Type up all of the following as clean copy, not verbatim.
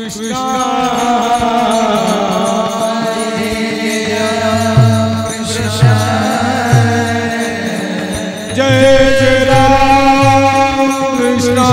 कृष्णा जय जय राम कृष्णा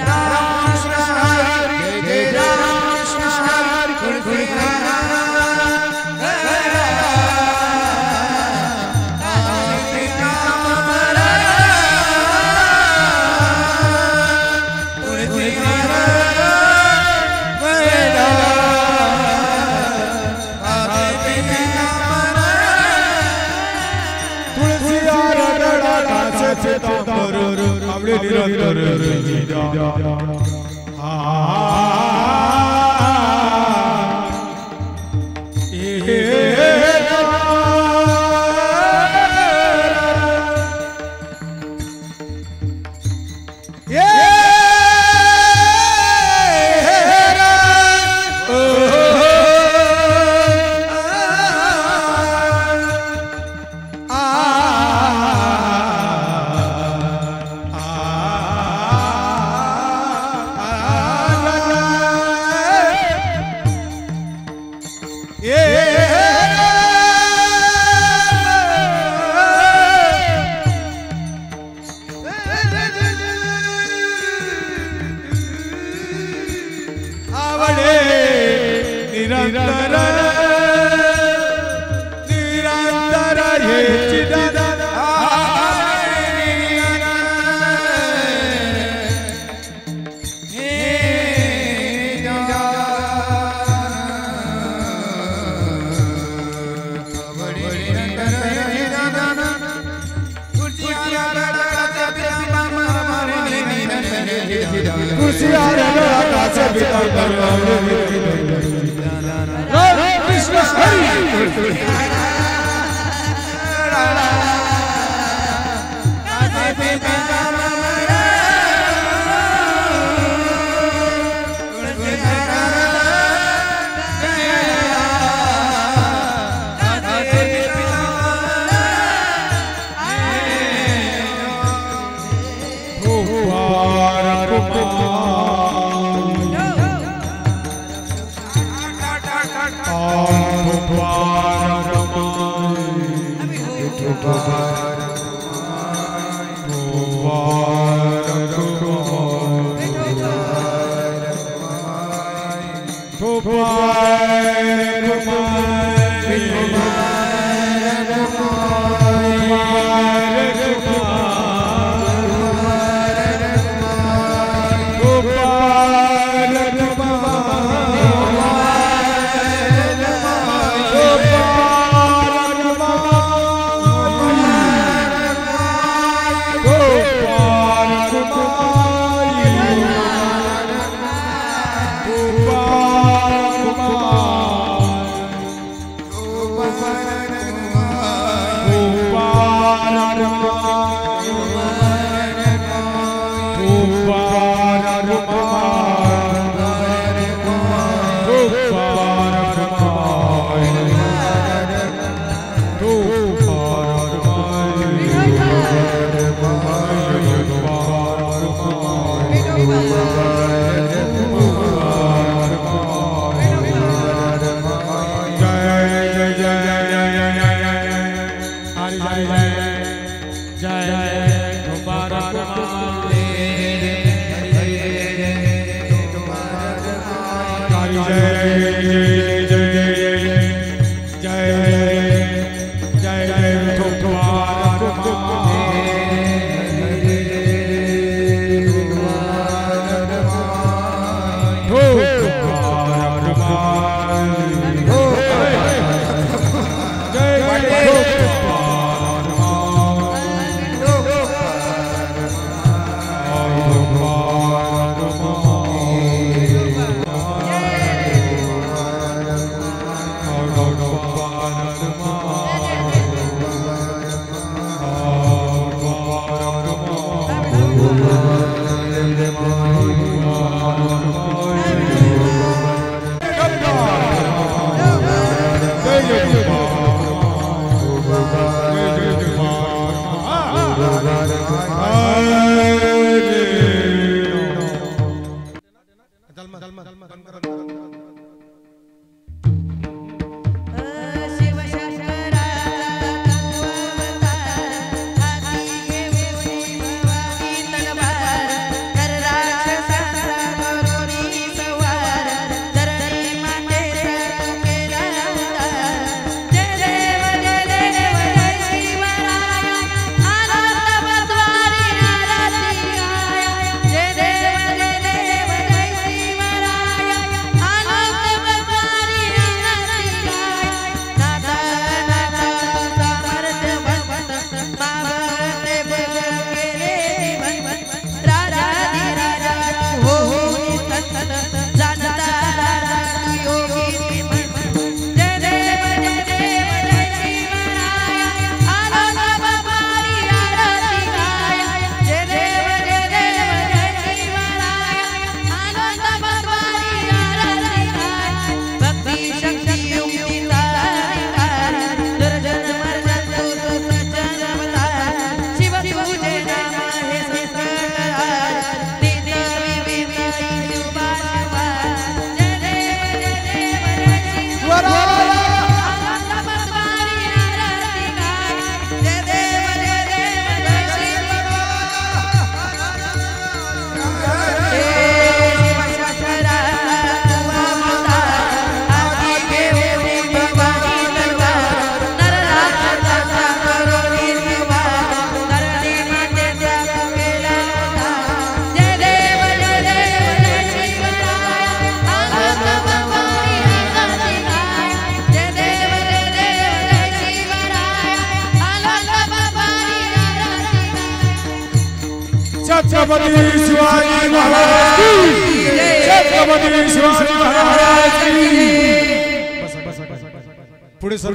राम छत्रपती शिवाजी महाराज की छत्रपती शिवाजी महाराज की पुढे सर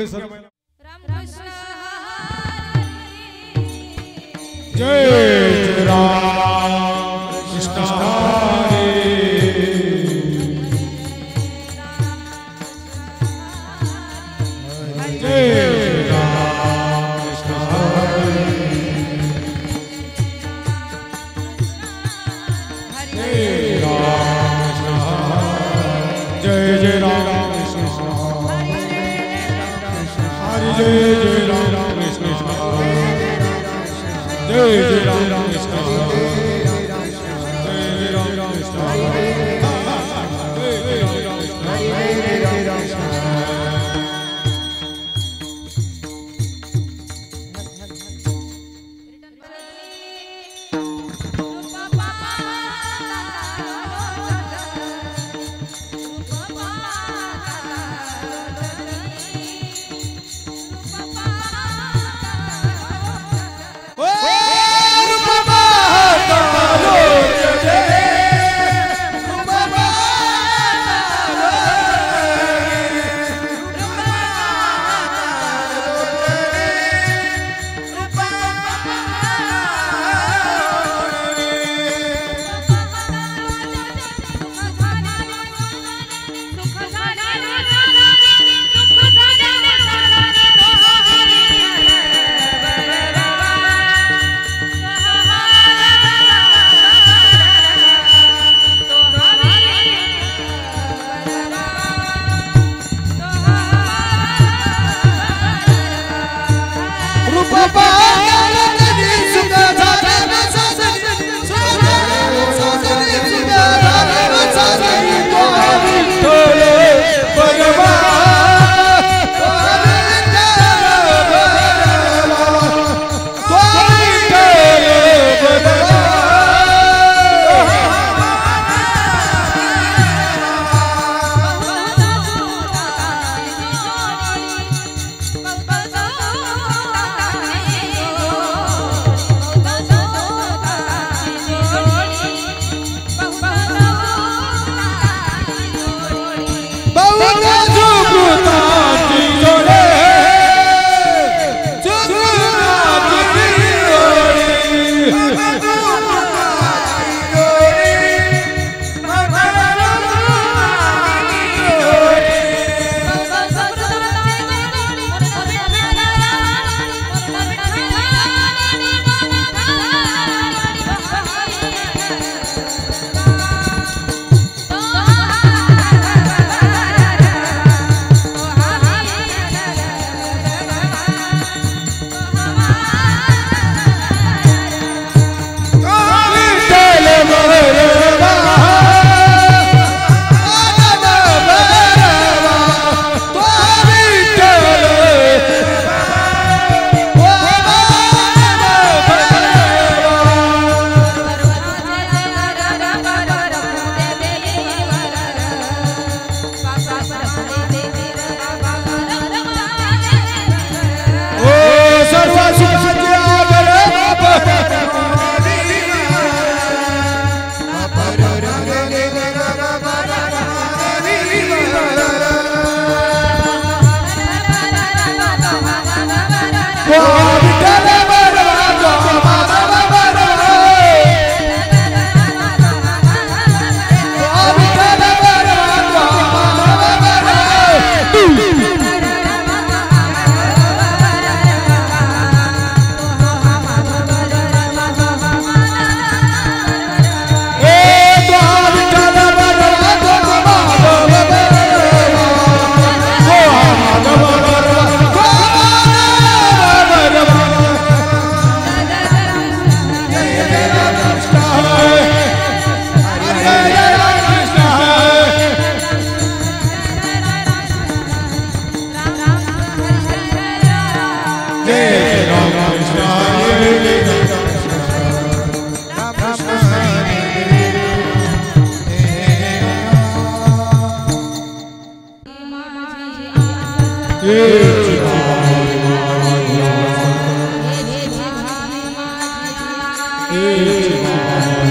जय राम कृष्ण हरे जय राम कृष्ण हरे जय राम कृष्ण जय जय राम कृष्ण हरे जय जय राम कृष्ण जय जय राम कृष्ण जय जय राम कृष्ण Hey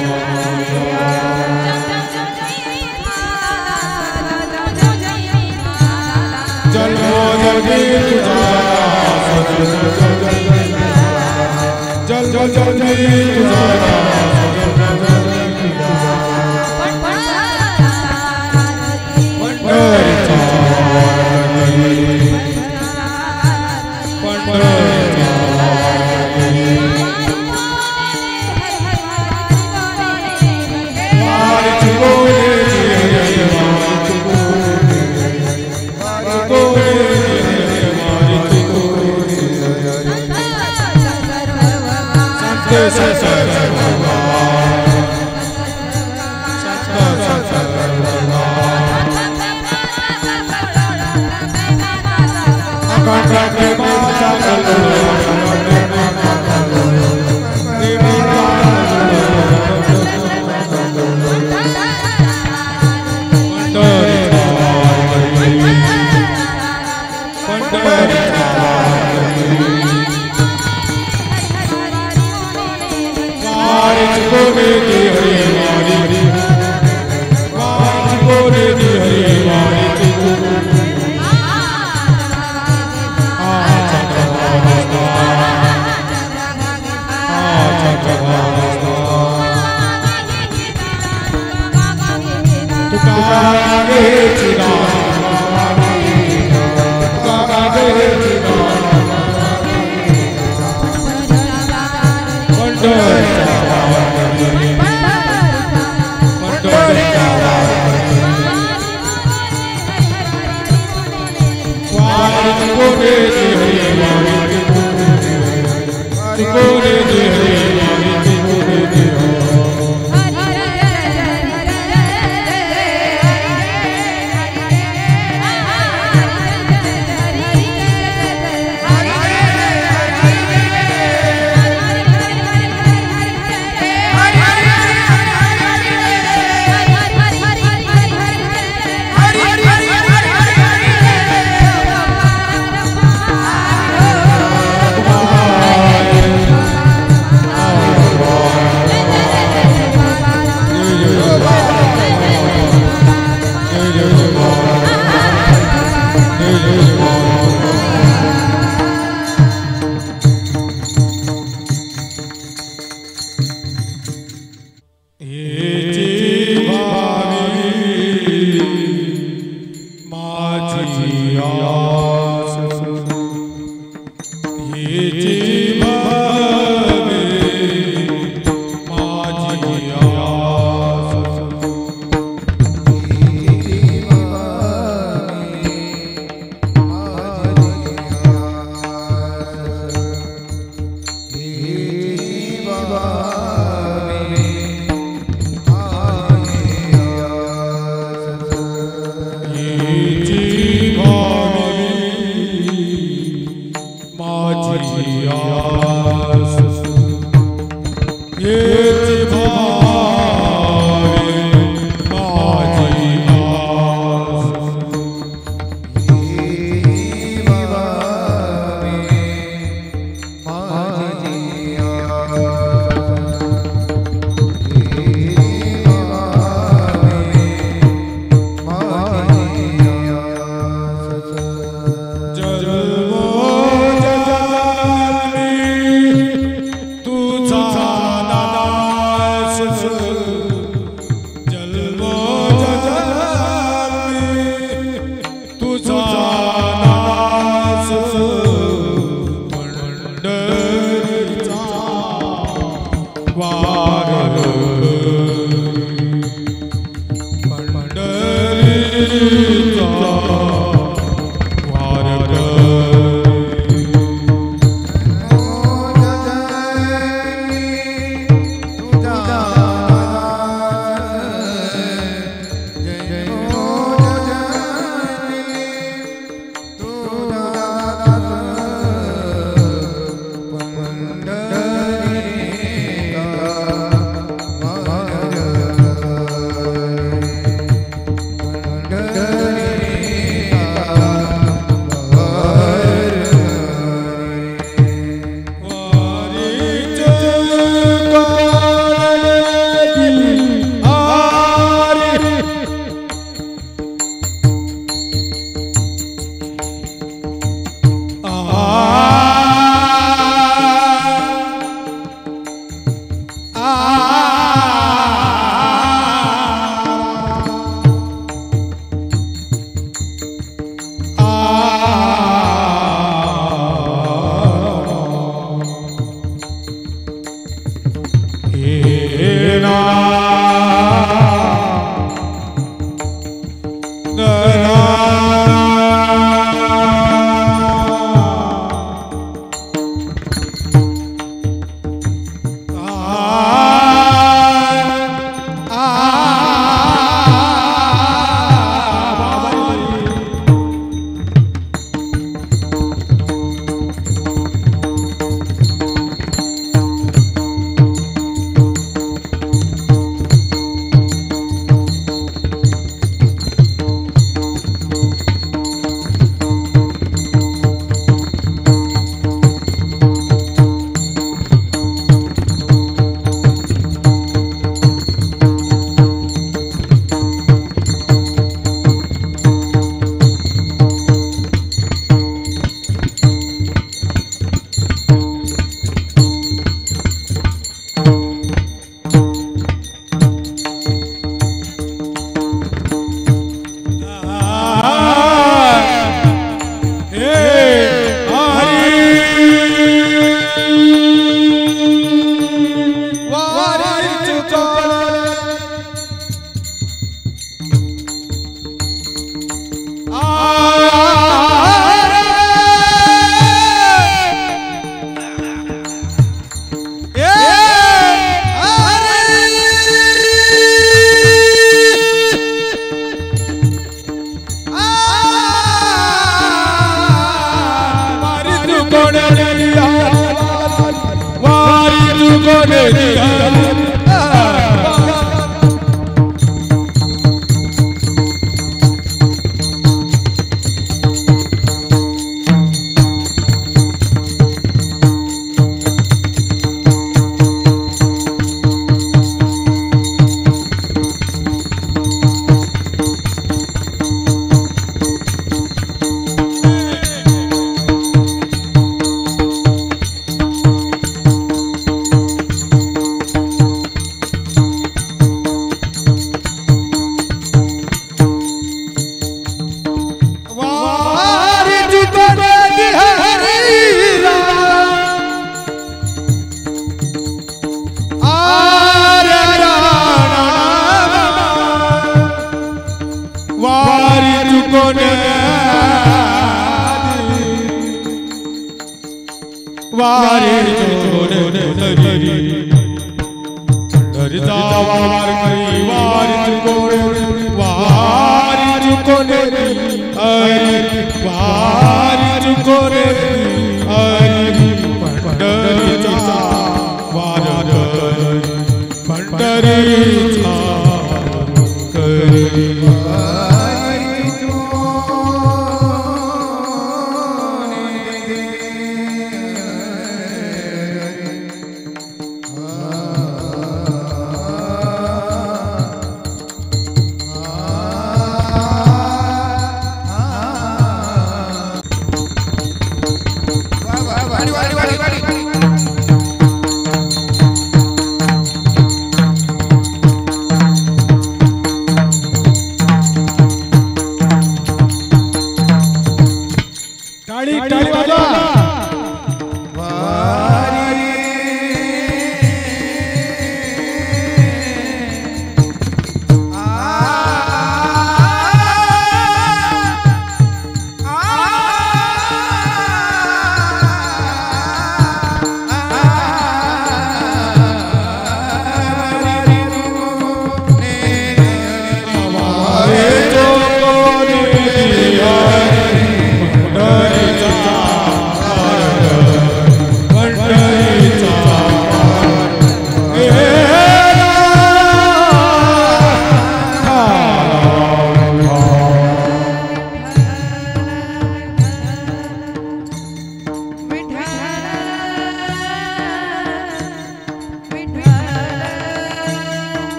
Good.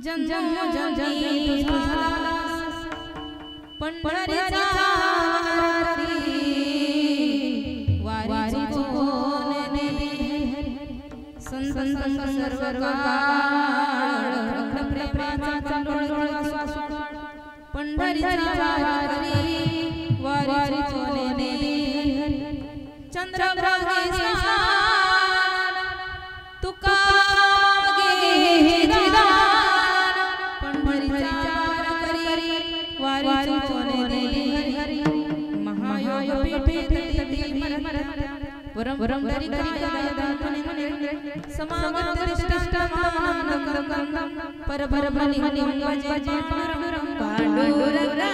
जन्मोजन्मी तुझा पंढरीचा वारी चुकून संत सर्व काळ प्रेमाचा डोळा पंढरीचा वारी चुकून चंद्रभागे तुका वरम वरम दरी काय समागत दृष्टामानंदम परभर भलिंगम वजे पांडुरंगा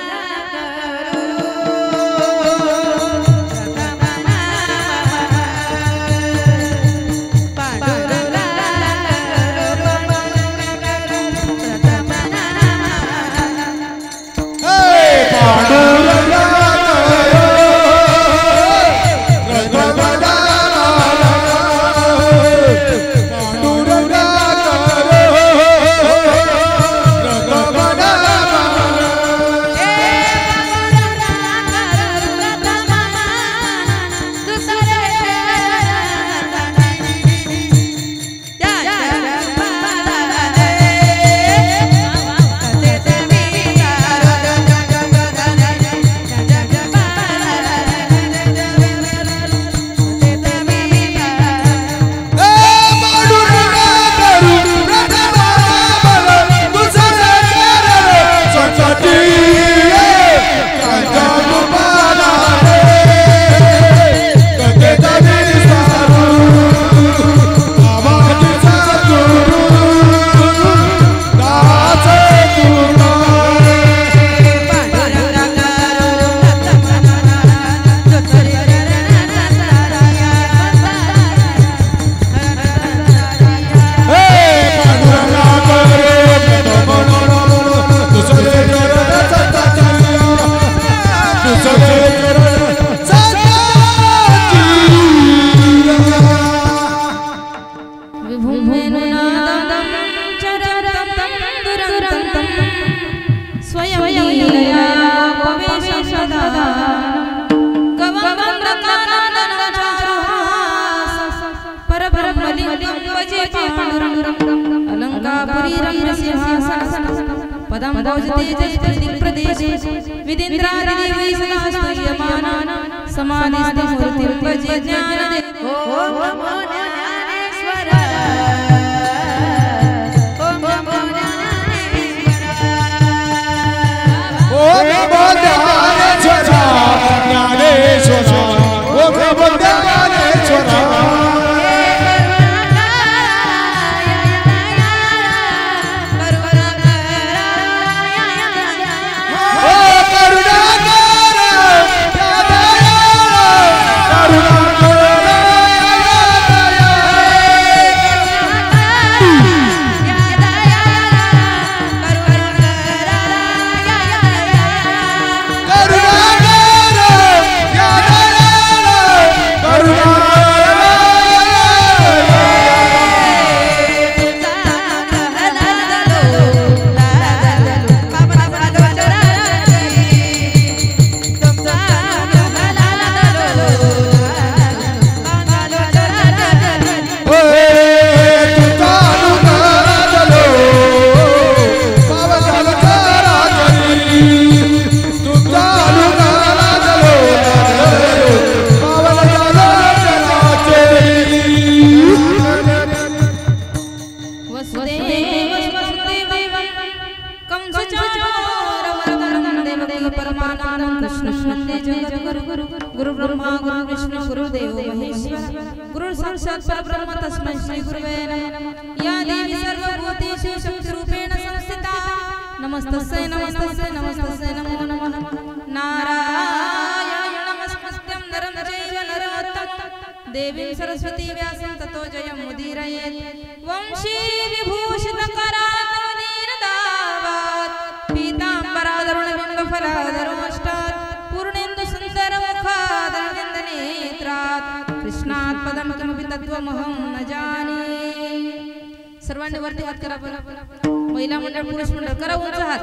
सर्वांनी वरती हात करा बरं. महिला मंडळ पुरुष मंडळ करा उंच हात.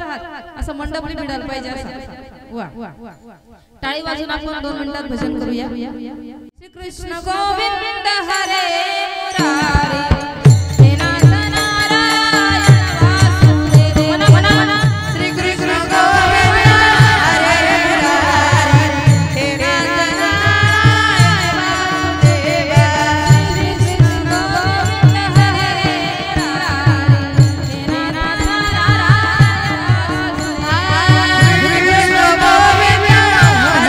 असं मंडपली मिळालं पाहिजे असं. वा टाळी वाजून आपण 2 मिनिटात भजन करूया. श्री कृष्ण गोविंद हरे मुरारी हे नाथ नारायण वासुदेव. श्री कृष्ण गोविंद हरे मुरारी हे नाथ नारायण वासुदेव. श्री कृष्ण गोविंद हरे मुरारी हे नाथ नारायण वासुदेव. श्री कृष्ण गोविंद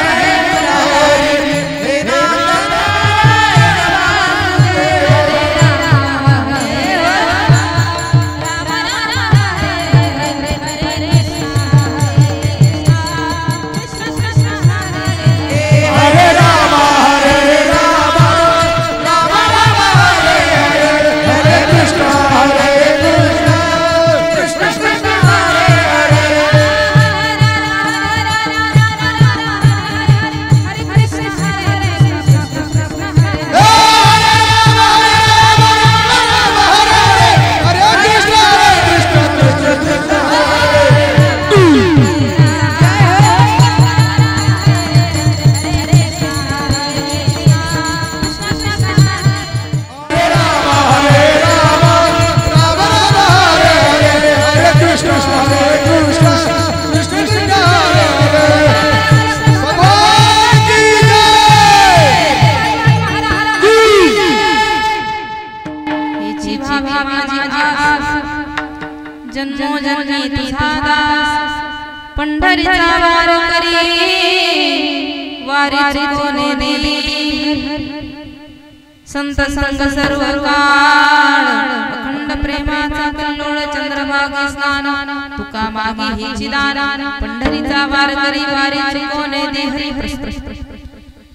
हरे मुरारी हे नाथ जन्मोजन्मी तुझा दास पंढरीचा वार करी वारीची कोणे दिली संत संग सर्व काळ अखंड प्रेमाचा कल्लोळ चंद्रभागी स्नान तुका मागे हिची दान पंढरीचा वार करी वारीची कोणे दिली.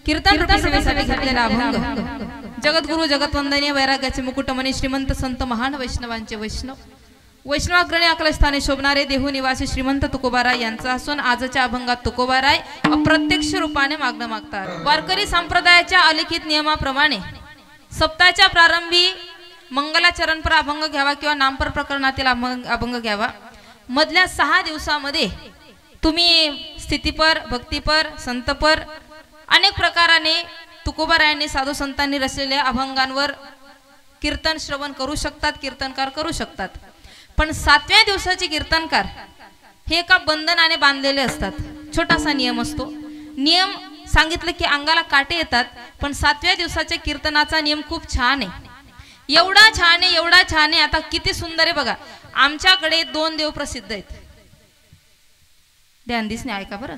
कीर्तन रूपी सेवेसाठी घेतलेला अभंग जगद्गुरु जगतवंदनीय वैराग्याचे मुकुटमणी श्रीमंत संत महान वैष्णवांचे वैष्णवाग्रणी अकलस्थानी शोभणारे देहू निवासी श्रीमंत तुकोबाराय यांचा असून आजच्या अभंगात तुकोबाराय अप्रत्यक्ष रूपाने मागणं मागतात. वारकरी संप्रदायाच्या अलिखित नियमाप्रमाणे सप्ताहाच्या प्रारंभी मंगलाचरणपर अभंग घ्यावा किंवा नामपर प्रकरणातील अभंग घ्यावा. मधल्या 6 दिवसामध्ये तुम्ही स्थितीपर भक्तीपर संतपर अनेक प्रकाराने तुकोबारायांनी साधू संतांनी रचलेल्या अभंगांवर कीर्तन श्रवण करू शकतात, कीर्तनकार करू शकतात. पण 7व्या दिवसाचे कीर्तनकार हे एका बंधनाने बांधलेले असतात. छोटासा नियम असतो. नियम सांगितलं की अंगाला काटे येतात, पण 7व्या दिवसाच्या कीर्तनाचा नियम खूप छान आहे. एवढा छान आहे. आता किती सुंदर आहे बघा. आमच्याकडे 2 देव प्रसिद्ध आहेत. ध्यान दिसणे ऐका बरं.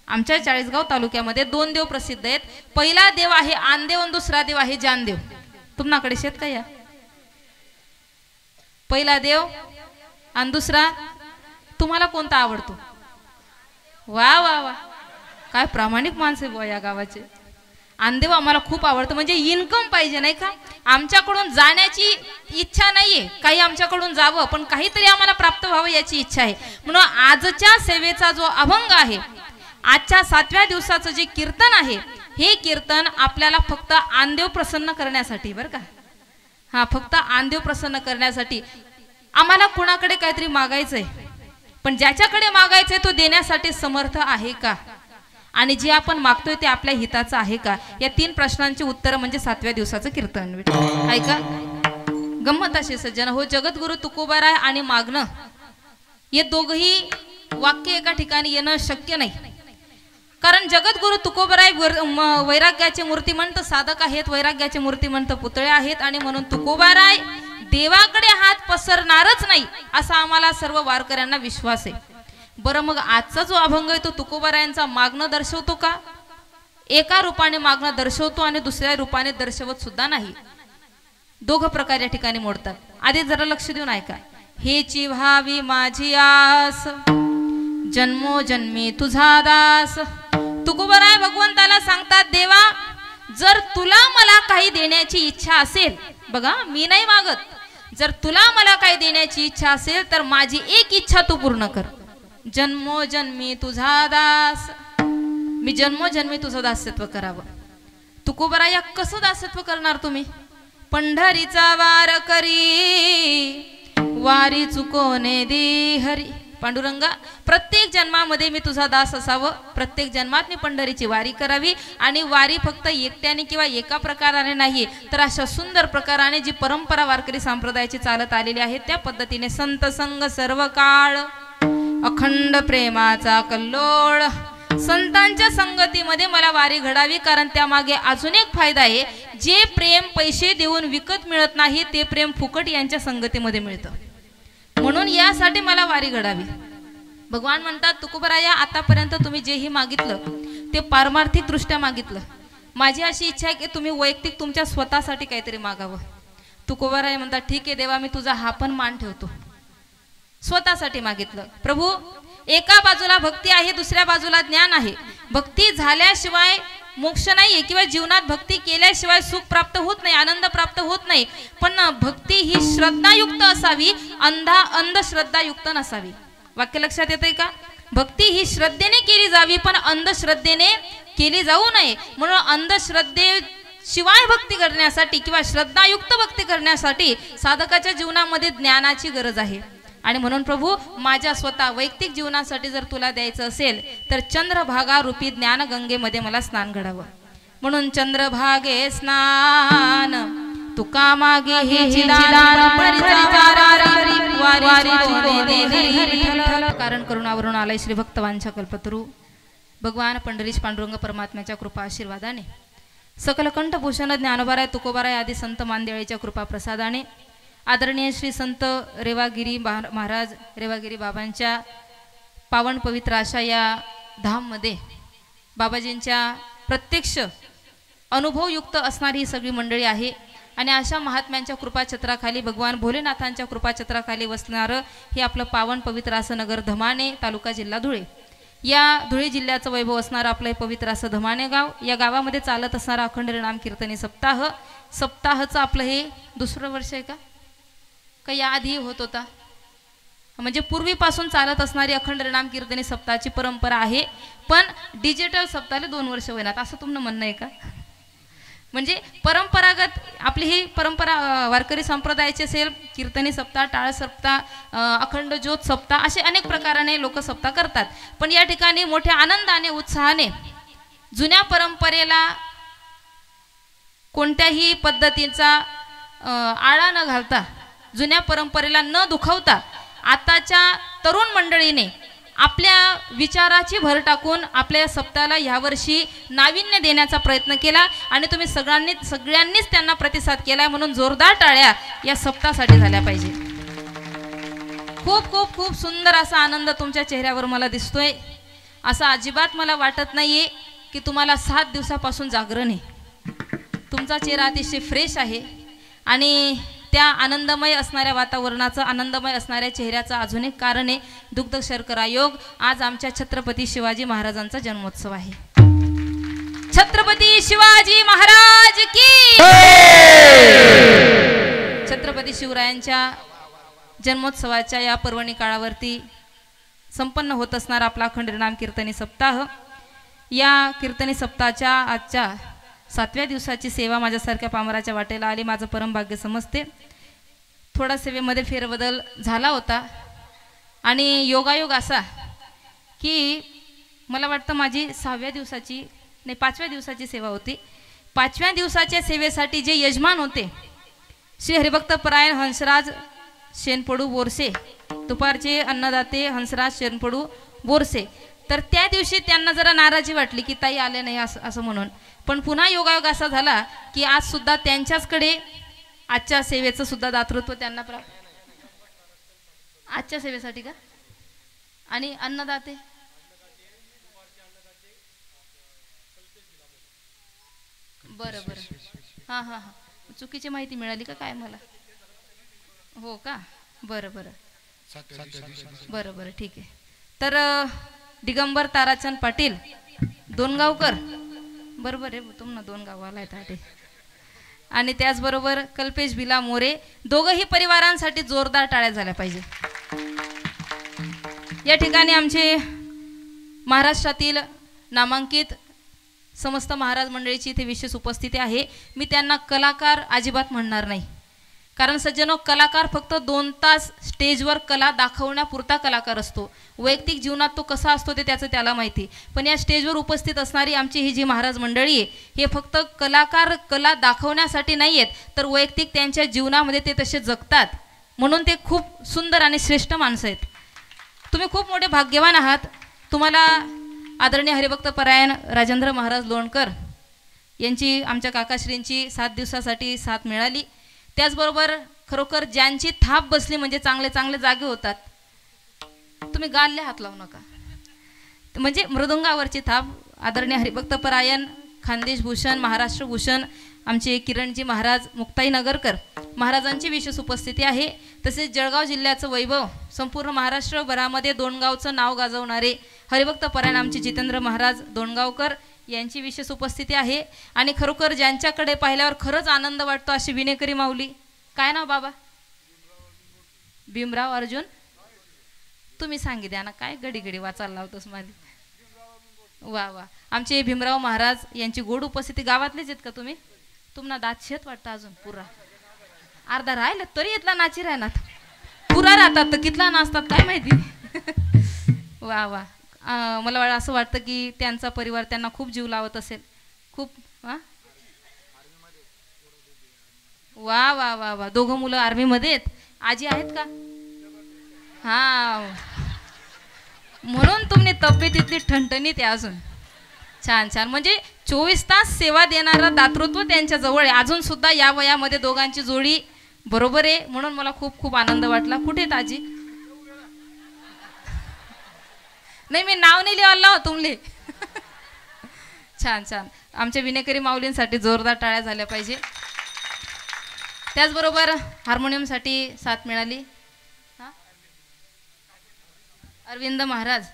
आमच्या चाळीसगाव तालुक्यामध्ये 2 देव प्रसिद्ध आहेत. पहिला देव आहे आनदेव आणि दुसरा देव आहे जानदेव. तुम्हाकडे शेत का या? पहिला देव आणि दुसरा तुम्हाला कोणता आवडतो? वा वा वा, काय प्रामाणिक माणसे बुवा या गावाचे. आनदेव आम्हाला खूप आवडतं. म्हणजे इन्कम पाहिजे नाही का? आमच्याकडून जाण्याची इच्छा नाहीये, काही आमच्याकडून जावं पण काहीतरी आम्हाला प्राप्त व्हावं याची इच्छा आहे. म्हणून आजच्या सेवेचा जो अभंग आहे, आजच्या 7व्या दिवसाचं जे कीर्तन आहे, हे कीर्तन आपल्याला फक्त आनदेव प्रसन्न करण्यासाठी बरं का. हा, फक्त आनदेव प्रसन्न करण्यासाठी. आम्हाला कुणाकडे काहीतरी मागायचंय, पण ज्याच्याकडे मागायचंय तो देण्यासाठी समर्थ आहे का, आणि जे आपण मागतोय ते आपल्या हिताचं आहे का, या 3 प्रश्नांची उत्तर म्हणजे 7व्या दिवसाचं कीर्तन. ऐका गंमत अशी सज्जन हो, जगद्गुरु तुकोबाराय आणि मागणं हे दोघही वाक्य एका ठिकाणी येणं शक्य नाही. कारण जगद्गुरु तुकोबाराय वैराग्याचे मूर्तिमंत साधक आहेत, वैराग्याचे मूर्तिमंत पुतळे आहेत, आणि म्हणून तुकोबाराय देवाकडे हात पसरणारच नाही असा आम्हाला सर्व वारकऱ्यांना विश्वास आहे. बरं, मग आजचा जो अभंग आहे तो तुकोबारायांचा मागणं दर्शवतो का? एका रूपाने मागणं दर्शवतो आणि दुसऱ्या रूपाने दर्शवत सुद्धा नाही. दोघं प्रकार या ठिकाणी मोडतात. आधी जरा लक्ष देऊन ऐका. हेची व्हावी माझी आस, जन्मोजन्मी तुझा दास. तुकोबाराय भगवंताला सांगतात, देवा जर तुला मला काही देण्याची इच्छा असेल, बघा मी नाही मागत, जर तुला मला काही देण्याची इच्छा असेल तर माझी एक इच्छा तू पूर्ण कर. जन्मोजन्मी तुझा दास, मी जन्मोजन्मी तुझं दास्यत्व करावं. तुकोबाराय कसं दास्यत्व करणार तुम्ही? पंढरीचा वार करी वारी चुकोने दे हरी. पांडुरंगा, प्रत्येक जन्मामध्ये मी तुझा दास असावं, प्रत्येक जन्मात मी पंढरीची वारी करावी. आणि वारी फक्त एकट्याने किंवा एका प्रकाराने नाही, तर अशा सुंदर प्रकाराने जी परंपरा वारकरी संप्रदायाची चालत आलेली आहे त्या पद्धतीने संत संग सर्व काळ अखंड प्रेमाचा कल्लोळ. संतांच्या संगतीमध्ये मला वारी घडावी, कारण त्यामागे अजून एक फायदा आहे. जे प्रेम पैसे देऊन विकत मिळत नाही ते प्रेम फुकट यांच्या संगतीमध्ये मिळतं. म्हणून यासाठी मला वारी घडावी. भगवान म्हणतात, तुकोबराया आतापर्यंत तुम्ही जेही मागितलं ते पारमार्थिक दृष्ट्या मागितलं. माझी अशी इच्छा आहे की तुम्ही वैयक्तिक तुमच्या स्वतःसाठी काहीतरी मागावं. तुकोबराया म्हणतात, ठीक आहे देवा, मी तुझा हा पण मान ठेवतो. स्वतःसाठी मागितलं. प्रभू, एका बाजूला भक्ती आहे, दुसऱ्या बाजूला ज्ञान आहे. भक्ती झाल्याशिवाय मोक्ष नाहीये किंवा जीवनात भक्ती केल्याशिवाय सुख प्राप्त होत नाही, आनंद प्राप्त होत नाही. पण भक्ती ही श्रद्धायुक्त असावी, अंधश्रद्धायुक्त नसावी. वाक्य लक्षात येतंय का? भक्ती ही श्रद्धेने केली जावी, पण अंधश्रद्धेने केली जाऊ नये. म्हणून अंधश्रद्धे शिवाय भक्ती करण्यासाठी किंवा श्रद्धायुक्त भक्ती करण्यासाठी साधकाच्या जीवनामध्ये ज्ञानाची गरज आहे. आणि म्हणून प्रभू, माझ्या स्वतः वैयक्तिक जीवनासाठी जर तुला द्यायचं असेल तर चंद्रभागा रूपी ज्ञान गंगेमध्ये मला स्नान घडावं. म्हणून चंद्रभागे स्नान तुका मागे हे कारण करुणावरून आलय श्री भक्तवांच्या कल्पतरू. भगवान पंढरीश पांडुरंग परमात्म्याच्या कृपा आशीर्वादाने, सकल कंठभूषण ज्ञानोबाराय तुकोबाराय आदी संत मानदेळीच्या कृपा प्रसादाने, आदरणीय श्री संत रेवागिरी महाराज रेवागिरी बाबांच्या पावन पवित्र अशा या धाममध्ये बाबाजींच्या प्रत्यक्ष अनुभवयुक्त असणारी ही सगळी मंडळी आहे. आणि अशा महात्म्यांच्या कृपाछत्राखाली, भगवान भोलेनाथांच्या कृपाछत्राखाली वसणारं हे आपलं पावन पवित्र असं नगर धमाणे, तालुका जिल्हा धुळे. या धुळे जिल्ह्याचं वैभव असणारं आपलं पवित्र असं धमाणे गाव. या गावामध्ये चालत असणारा अखंड नाम कीर्तनी सप्ताह. सप्ताहाचं आपलं हे दुसरं वर्ष आहे का या आधी होत होता? म्हणजे पूर्वीपासून चालत असणारी अखंड नाम कीर्तनी सप्ताहाची परंपरा आहे. पण डिजिटल सप्ताहाला 2 वर्ष होईनात असं तुमचं म्हणणं आहे का? म्हणजे परंपरागत आपली ही परंपरा वारकरी संप्रदायाची असेल, कीर्तनी सप्ताह, टाळ सप्ताह, अखंड ज्योत सप्ताह असे अनेक प्रकाराने लोक सप्ताह करतात. पण या ठिकाणी मोठ्या आनंदाने उत्साहाने जुन्या परंपरेला कोणत्याही पद्धतीचा आळा न घालता, जुन्या परंपरेला न दुखवता आताच्या तरुण मंडळीने आपल्या विचाराची भर टाकून आपल्या सप्ताहाला यावर्षी नाविन्य देण्याचा प्रयत्न केला. आणि तुम्ही सगळ्यांनीच त्यांना प्रतिसाद केलाय. म्हणून जोरदार टाळ्या या सप्ताहासाठी झाल्या पाहिजे. खूप खूप खूप सुंदर असा आनंद तुमच्या चेहऱ्यावर मला दिसतोय. असं अजिबात मला वाटत नाहीये की तुम्हाला 7 दिवसापासून जागरण आहे. तुमचा चेहरा अतिशय फ्रेश आहे आणि त्या आनंदमय असणाऱ्या वातावरणाचं, आनंदमय असणाऱ्या चेहऱ्याचं अजून एक कारण आहे दुग्ध शर्करा योग. आज आमच्या छत्रपती शिवाजी महाराजांचा जन्मोत्सव आहे. छत्रपती शिवाजी महाराज की, छत्रपती शिवरायांच्या जन्मोत्सवाच्या या पर्वणी काळावरती संपन्न होत असणारा आपला अखंड नाम कीर्तनी सप्ताह. या कीर्तनी सप्ताहाच्या आजच्या 7व्या दिवसाची सेवा माझ्यासारख्या पामराच्या वाटेला आली. माझं परम भाग्य समजते. थोडा सेवेमध्ये फेरबदल झाला होता आणि योगायोग असा की मला वाटतं माझी 6व्या दिवसाची नाही 5व्या दिवसाची सेवा होती. 5व्या दिवसाच्या सेवेसाठी जे यजमान होते श्री हरिभक्त परायण हंसराज शेनपडू बोरसे, दुपारचे अन्नदाते हंसराज शेनपडू बोरसे, तर त्या दिवशी त्यांना जरा नाराजी वाटली की ताई आले नाही असं म्हणून. पण पुन्हा योगायोग असा झाला की आज सुद्धा त्यांच्याचकडे आजच्या सेवेचं सुद्धा दातृत्व त्यांना आजच्या सेवेसाठी का. आणि अन्नदाते बरं बरं हां हां हां चुकीची माहिती मिळाली का काय मला? हो का, बरं बरं बरं बरं ठीक आहे. तर दिगंबर ताराचंद पाटील दोनगावकर, बरोबर आहे तुम्हाला 2 गावाला आहेत. आणि त्याचबरोबर कल्पेश भिला मोरे, दोघंही परिवारांसाठी जोरदार टाळ्या झाल्या पाहिजे. या ठिकाणी आमचे महाराष्ट्रातील नामांकित समस्त महाराज मंडळीची इथे विशेष उपस्थिती आहे. मी त्यांना कलाकार अजिबात म्हणणार नाही, कारण सज्जनो, कलाकार फक्त 2 तास स्टेजवर कला दाखवण्यापुरता कलाकार असतो. वैयक्तिक जीवनात तो कसा असतो ते त्याचं त्याला माहिती. पण या स्टेजवर उपस्थित असणारी आमची ही जी महाराज मंडळी आहे, हे फक्त कलाकार कला दाखवण्यासाठी नाही आहेत, तर वैयक्तिक त्यांच्या जीवनामध्ये ते तसे जगतात. म्हणून ते खूप सुंदर आणि श्रेष्ठ माणसं आहेत. तुम्ही खूप मोठे भाग्यवान आहात. तुम्हाला आदरणीय हरिभक्त परायण राजेंद्र महाराज लोणकर यांची, आमच्या काकाश्रींची 7 दिवसासाठी साथ मिळाली. त्याचबरोबर खरोखर ज्यांची थाप बसली म्हणजे चांगले चांगले जागे होतात. तुम्ही गालले हात लावू नका, म्हणजे मृदुंगावरची थाप. आदरणीय हरिभक्त परायण खानदेश भूषण, महाराष्ट्र भूषण आमचे किरणजी महाराज मुक्ताई नगरकर महाराजांची विशेष उपस्थिती आहे. तसेच जळगाव जिल्ह्याचं वैभव संपूर्ण महाराष्ट्रभरामध्ये दोंडगावचं नाव गाजवणारे हरिभक्त परायण आमचे जितेंद्र महाराज दोंडगावकर यांची विशेष उपस्थिती आहे. आणि खरोखर ज्यांच्याकडे पाहिल्यावर खरंच आनंद वाटतो अशी विनेकरी माऊली. काय नाव बाबा? भीमराव अर्जुन. तुम्ही सांगितल्या ना, काय घडी घडी वाचायला लावतोस माझी. वा वा. आमचे भीमराव महाराज यांची गोड उपस्थिती. गावातलेच आहेत का तुम्ही? तुम्हाला दात शेत वाटतं अजून पुरा अर्धा राहिलं तरी इथला नाची राहणार, पुरा राहतात तर कितला नाचतात काय माहिती. वा वा. मला असं वाटतं की त्यांचा परिवार त्यांना खूप जीव लावत असेल. खूप. वा वा वा वा. 2 मुलं आर्मीमध्ये आहेत. आजी आहेत का? हा, म्हणून तुम्ही तब्येतीतली ठणठणीत आहे अजून. छान छान. म्हणजे 24 तास सेवा देणारा दातृत्व त्यांच्या जवळ आहे. अजून सुद्धा या वयामध्ये दोघांची जोडी बरोबर आहे. म्हणून मला खूप खूप आनंद वाटला. कुठे आहेत आजी? नाही, मी नाव नाही लिहायला हो तुमले. छान छान. आमच्या विनेकरी माऊलींसाठी जोरदार टाळ्या झाल्या पाहिजे. त्याचबरोबर हार्मोनियमसाठी साथ मिळाली अरविंद महाराज.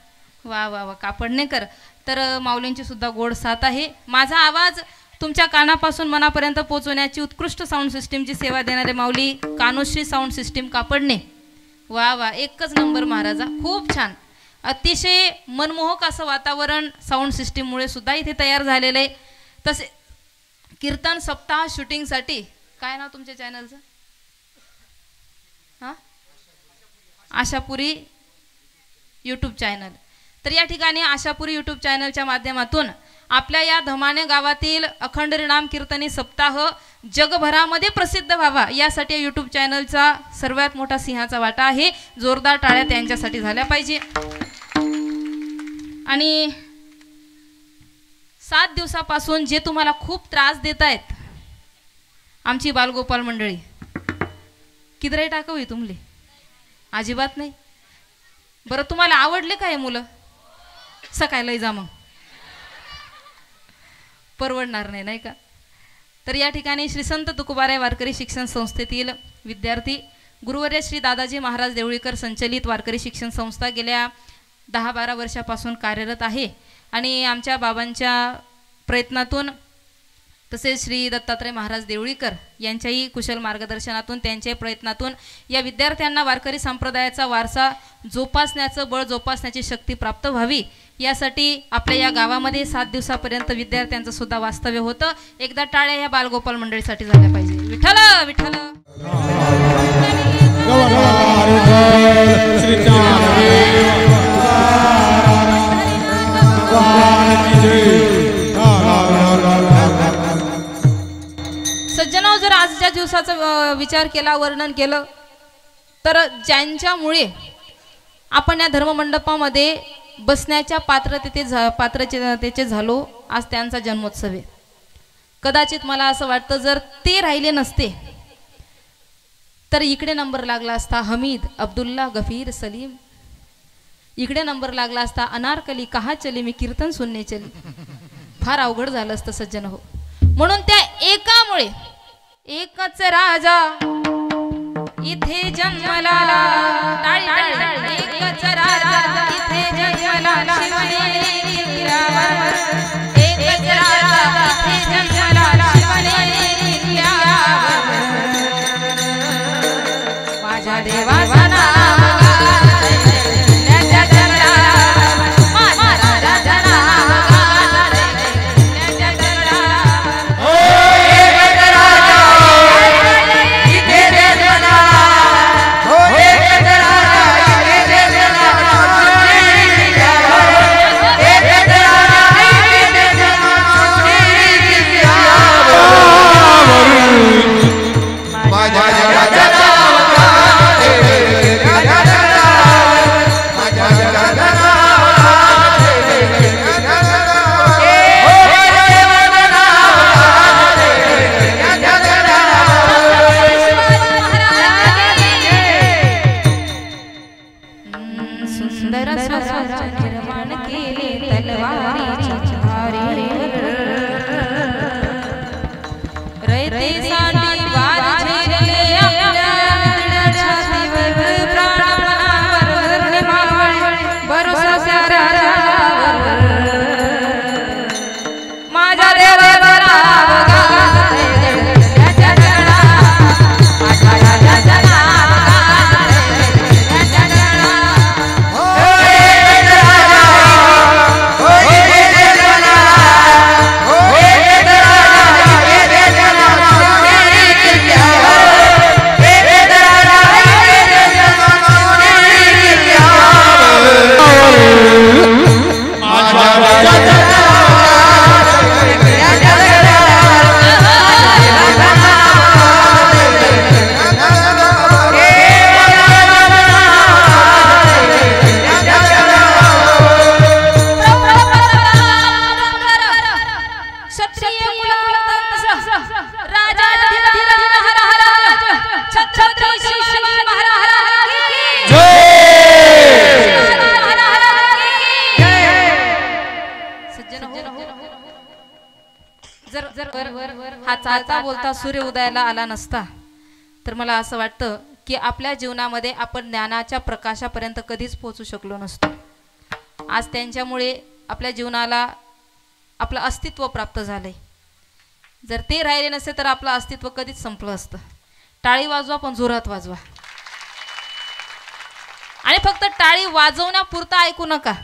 वा वा वा. कापडणेकर. तर माऊलींची सुद्धा गोड साथ आहे. माझा आवाज तुमच्या कानापासून मनापर्यंत पोहोचवण्याची उत्कृष्ट साऊंड सिस्टीमची सेवा देणारे माऊली कानोश्री साऊंड सिस्टीम कापडणे. वा वा. एकच नंबर महाराजा. खूप छान. अतिशय मनमोहक असं वातावरण साऊंड सिस्टीममुळे सुद्धा इथे तयार झालेलं आहे. तसे कीर्तन सप्ताह शूटिंगसाठी काय नाव तुमच्या चॅनलचं? हां, आशापुरी यूट्यूब चॅनल. तर या ठिकाणी आशापुरी यूट्यूब चॅनलच्या माध्यमातून आपल्या या धमाने गावातील अखंड नाम कीर्तनी सप्ताह जगभरामध्ये प्रसिद्ध व्हावा यासाठी यूट्यूब चॅनलचा सर्वात मोठा सिंहाचा वाटा आहे. जोरदार टाळ्या त्यांच्यासाठी झाल्या पाहिजे. आणि 7 दिवसापासून जे तुम्हाला खूप त्रास देत आहेत आमची बालगोपाल मंडळी, किती टाकावी तुमले? अजिबात नाही. बरं, तुम्हाला आवडले का हे मुलं? सकाळी लय जा, मग परवडणार नाही, नाही का? तर या ठिकाणी श्री संत तुकोबाराय वारकरी शिक्षण संस्थेतील विद्यार्थी गुरुवर्य श्री दादाजी महाराज देवळीकर संचलित वारकरी शिक्षण संस्था गेल्या 10-12 वर्षापासून कार्यरत आहे. आणि आमच्या बाबांच्या प्रयत्नातून तसेच श्री दत्तात्रय महाराज देवळीकर यांच्याही कुशल मार्गदर्शनातून, त्यांच्या प्रयत्नातून या विद्यार्थ्यांना वारकरी संप्रदायाचा वारसा जोपासण्याचं बळ, जोपासण्याची शक्ती प्राप्त व्हावी यासाठी आपल्या या गावामध्ये 7 दिवसापर्यंत विद्यार्थ्यांचं सुद्धा वास्तव्य होतं. एकदा टाळ्या या बालगोपाल मंडळीसाठी झाल्या पाहिजे. विठ्ठल विठ्ठल. सज्जनाव, जर आजच्या दिवसाचा विचार केला, वर्णन केलं, तर ज्यांच्यामुळे आपण या धर्ममंडपामध्ये बसण्याच्या पात्रतेचे झालो, आज त्यांचा जन्मोत्सव आहे. कदाचित मला असं वाटतं जर ते राहिले नसते तर इकडे नंबर लागला असता हमीद, अब्दुल्ला, गफीर, सलीम. इकडे नंबर लागला असता अनारकली, कहा चली मी कीर्तन सुनने चली. फार अवघड झालं असतं सज्जन हो. म्हणून त्या एकामुळे, एकच राजा इथे जन्मला, टाळी टाळी, एकच राजा इथे जन्मला, शिवनेरी किल्ल्यावर, एकच राजा इथे जन्मला, शिवनेरी किल्ल्यावर. माझ्या देवाचा नाम त्याच्या जन्माला, माझ्या राजाचा नाम त्याच्या सुंदर स्वराज्य निर्माण केले तलवारीच्या धारेवर रयतेसाठी वार झेलले आपल्या छातीवर प्राणावर निभावले भरोसा राजावर माझ्या देवाला हा चालता बोलता सूर्य उदयाला आला नसता तर मला असं वाटतं की आपल्या जीवनामध्ये आपण ज्ञानाच्या प्रकाशापर्यंत कधीच पोहोचू शकलो नसतो. आज त्यांच्यामुळे आपल्या जीवनाला आपलं अस्तित्व प्राप्त झालंय. जर ते राहिले नसते तर आपलं अस्तित्व कधीच संपलं असतं. टाळी वाजवा पण जोरात वाजवा. आणि फक्त टाळी वाजवण्यापुरता ऐकू नका.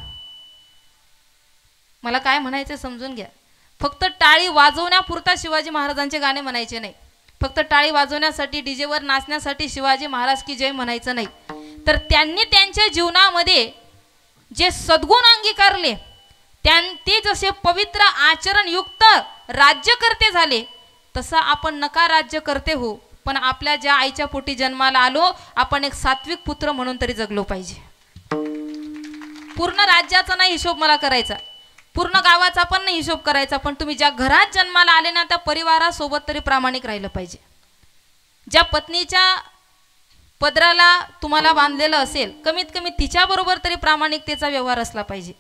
मला काय म्हणायचं समजून घ्या. फक्त टाळी वाजवण्यापुरता शिवाजी महाराजांचे गाणे म्हणायचे नाही. फक्त टाळी वाजवण्यासाठी डीजेवर नाचण्यासाठी शिवाजी महाराज की जय म्हणायचं नाही. तर त्यांनी त्यांच्या जीवनामध्ये जे सद्गुण अंगीकारले ते जसे पवित्र आचरणयुक्त राज्यकर्ते झाले तसं आपण नका राज्यकर्ते हो पण आपल्या ज्या आईच्या पोटी जन्माला आलो आपण एक सात्विक पुत्र म्हणून तरी जगलो पाहिजे. पूर्ण राज्याचा नाही हिशोब मला करायचा. पूर्ण गावाचा पण नाही हिशोब करायचा. पण तुम्ही ज्या घरात जन्माला आले ना त्या परिवारासोबत तरी प्रामाणिक राहिलं पाहिजे. ज्या पत्नीच्या पदराला तुम्हाला बांधलेलं असेल कमीत कमी तिच्याबरोबर तरी प्रामाणिकतेचा व्यवहार असला पाहिजे.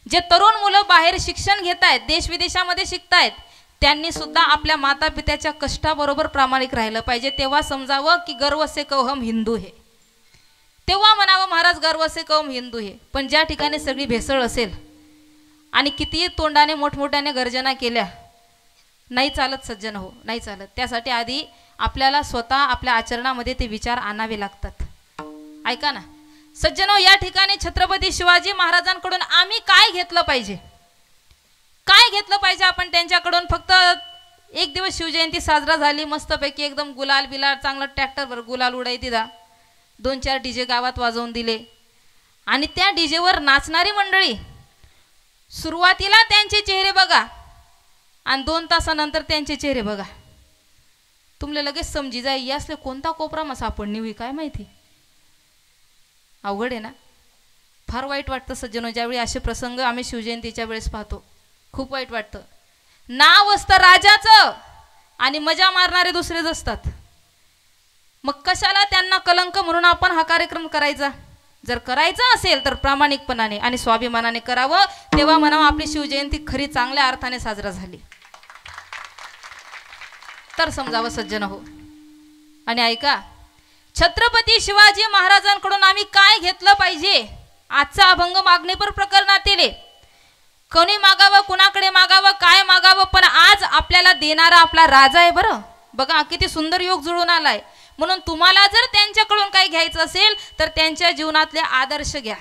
जे तरुण मुलं बाहेर शिक्षण घेत आहेत देश विदेशामध्ये शिकतायत त्यांनी सुद्धा आपल्या माता पित्याच्या कष्टाबरोबर प्रामाणिक राहिलं पाहिजे. तेव्हा समजावं की गर्व से कहो हम हिंदू है. तेव्हा म्हणावं महाराज गर्व से कहो हम हिंदू है. पण ज्या ठिकाणी सगळी भेसळ असेल आणि कितीही तोंडाने मोठमोठ्याने गर्जना केल्या नाही चालत सज्जन हो नाही चालत. त्यासाठी आधी आपल्याला स्वतः आपल्या आचरणामध्ये ते विचार आणावे लागतात. ऐका ना सज्जनो या ठिकाणी छत्रपती शिवाजी महाराजांकडून आम्ही काय घेतलं पाहिजे. काय घेतलं पाहिजे आपण त्यांच्याकडून. फक्त एक दिवस शिवजयंती साजरा झाली मस्तपैकी एकदम गुलाल बिलाल चांगला ट्रॅक्टरवर गुलाल उडाई दिला 2-4 डीजे गावात वाजवून दिले आणि त्या डीजेवर नाचणारी मंडळी सुरुवातीला त्यांचे चेहरे बघा आणि 2 तासानंतर त्यांचे चेहरे बघा. तुमले लगेच समजी जाई यासले कोणता कोपरा मग सापडणी होई काय माहिती. अवघड आहे ना. फार वाईट वाटतं सज्जनो ज्यावेळी असे प्रसंग आम्ही शिवजयंतीच्या वेळेस पाहतो. खूप वाईट वाटतं. नाव असतं राजाचं आणि मजा मारणारे दुसरेच असतात. मग कशाला त्यांना कलंक म्हणून आपण हा कार्यक्रम करायचा. जर करायचं असेल तर प्रामाणिकपणाने आणि स्वाभिमानाने करावं. तेव्हा म्हणावं आपली शिवजयंती खरी चांगल्या अर्थाने साजरा झाली तर समजावं सज्जन हो. आणि ऐका छत्रपती शिवाजी महाराजांकडून आम्ही काय घेतलं पाहिजे. आजचा अभंग मागणीपर प्रकरणातील कोणी मागावं कुणाकडे मागावं काय मागावं पण आज आपल्याला देणारा आपला राजा आहे. बरं बघा किती सुंदर योग जुळून आलाय. म्हणून तुम्हाला जर त्यांच्याकडून काही घ्यायचं असेल तर त्यांच्या जीवनातले आदर्श घ्या.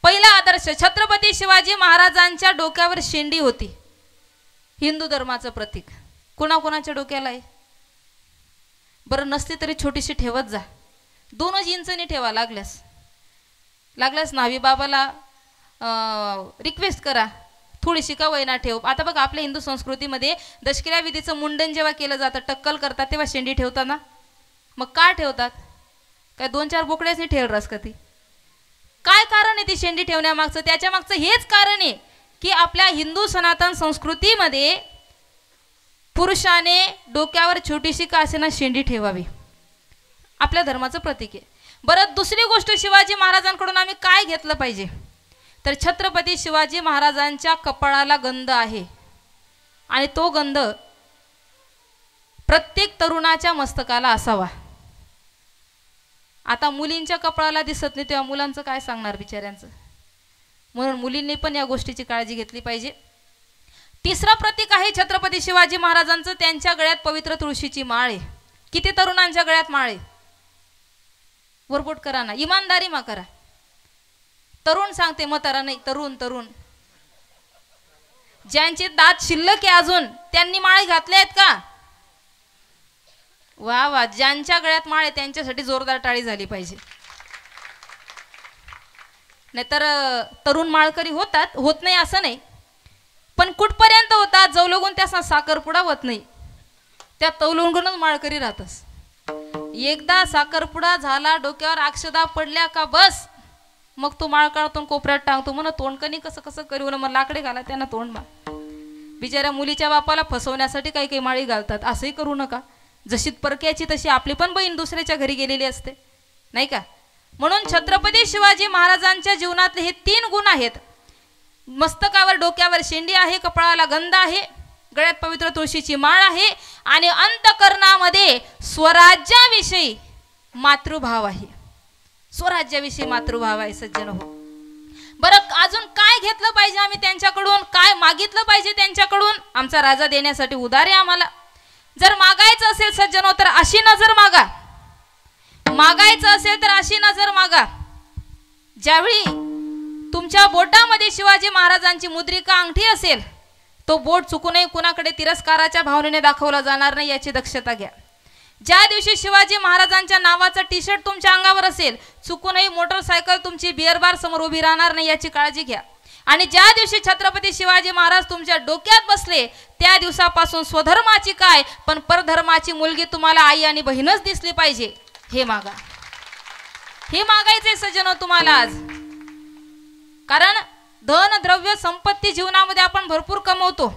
पहिला आदर्श छत्रपती शिवाजी महाराजांच्या डोक्यावर शेंडी होती. हिंदू धर्माचं प्रतीक. कुणाकुणाच्या डोक्याला आहे बरं नसते तरी छोटीशी ठेवत जा. 2 इंचनी ठेवा. लागल्यास न्हावी बाबाला रिक्वेस्ट करा थोडीशी का वैना ठेव. आता बघा आपल्या हिंदू संस्कृतीमध्ये दशकिरा विधीचं मुंडन जेव्हा केलं जातं टक्कल करतात तेव्हा शेंडी ठेवतात ना. मग का ठेवतात. काय 2-4 बोकड्याची ठेव रस का ती. काय कारण आहे ती शेंडी ठेवण्यामागचं. त्याच्या मागचं हेच कारण आहे की आपल्या हिंदू सनातन संस्कृतीमध्ये पुरुषाने डोक्यावर छोटीशी का असेना शेंडी ठेवावी. आपल्या धर्माचं प्रतीक आहे. बरं, दुसरी गोष्ट शिवाजी महाराजांकडून आम्ही काय घेतलं पाहिजे तर छत्रपती शिवाजी महाराजांच्या कपाळाला गंध आहे आणि तो गंध प्रत्येक तरुणाच्या मस्तकाला असावा. आता मुलींच्या कपाळाला दिसत नाही तेव्हा मुलांचं काय सांगणार बिचाऱ्यांचं. म्हणून मुलींनी पण या गोष्टीची काळजी घेतली पाहिजे. तिसरं प्रतीक आहे छत्रपती शिवाजी महाराजांचं, त्यांच्या गळ्यात पवित्र तुळशीची माळ आहे. किती तरुणांच्या गळ्यात माळ आहे? वरपोट करा ना, इमानदारी मा करा. तरुण सांगते म्हातारा नाही, तरुण तरुण. ज्यांचे दात शिल्लक आहे अजून त्यांनी माळ घातले आहेत का? वा वा. ज्यांच्या गळ्यात माळ आहे त्यांच्यासाठी जोरदार टाळी झाली पाहिजे. नाहीतर तरुण माळकरी होतात, होत नाही असं नाही, पण कुठपर्यंत होतात जवळगून त्या साखरपुडा होत नाही, त्या तवलूनच माळकरी राहतस. एकदा साखरपुडा झाला, डोक्यावर अक्षदा पडल्या का बस, मग तो माळ काढतून कोपऱ्यात टांगतो. म्हणून तोंडकणी कसं कसं करू ना, मग लाकडे घाला त्यांना तोंड मा. बिचाऱ्या मुलीच्या बापाला फसवण्यासाठी काही काही माळी घालतात. असंही करू नका. जशी परक्याची तशी आपली पण बहीण दुसऱ्याच्या घरी गेलेली असते, नाही का? म्हणून छत्रपती शिवाजी महाराजांच्या जीवनातले हे 3 गुण आहेत. मस्तकावर डोक्यावर शेंडी आहे, कपाळाला गंध आहे, गळ्यात पवित्र तुळशीची माळ आहे आणि अंतकरणामध्ये स्वराज्याविषयी मातृभाव आहे. स्वराज्याविषयी मातृभाव आहे सज्जन हो. बरं, अजून काय घेतलं पाहिजे आम्ही त्यांच्याकडून, काय मागितलं पाहिजे त्यांच्याकडून? आमचा राजा देण्यासाठी उदार आहे आम्हाला. जर मागायचं असेल सज्जनो तर अशी नजर मागा. मागायचं असेल तर अशी नजर मागा. ज्यावेळी तुमच्या बोटामध्ये शिवाजी महाराजांची मुद्रिका अंगठी असेल, तो बोट चुकूनही कुणाकडे तिरस्काराच्या भावनेने दाखवला जाणार नाही याची दक्षता घ्या. ज्या दिवशी शिवाजी महाराजांच्या नावाचा टी शर्ट तुमच्या अंगावर असेल, चुकूनही मोटरसायकल तुमची बिअर बार समोर उभी राहणार नाही याची काळजी घ्या. आणि ज्या दिवशी छत्रपती शिवाजी महाराज तुमच्या डोक्यात बसले, त्या दिवसापासून स्वधर्माची काय पण परधर्माची मुलगी तुम्हाला आई आणि बहीणच दिसली पाहिजे. हे मागा. हे मागायचे सज्जनो तुम्हाला आज. कारण धन द्रव्य संपत्ती जीवनामध्ये आपण भरपूर कमवतो.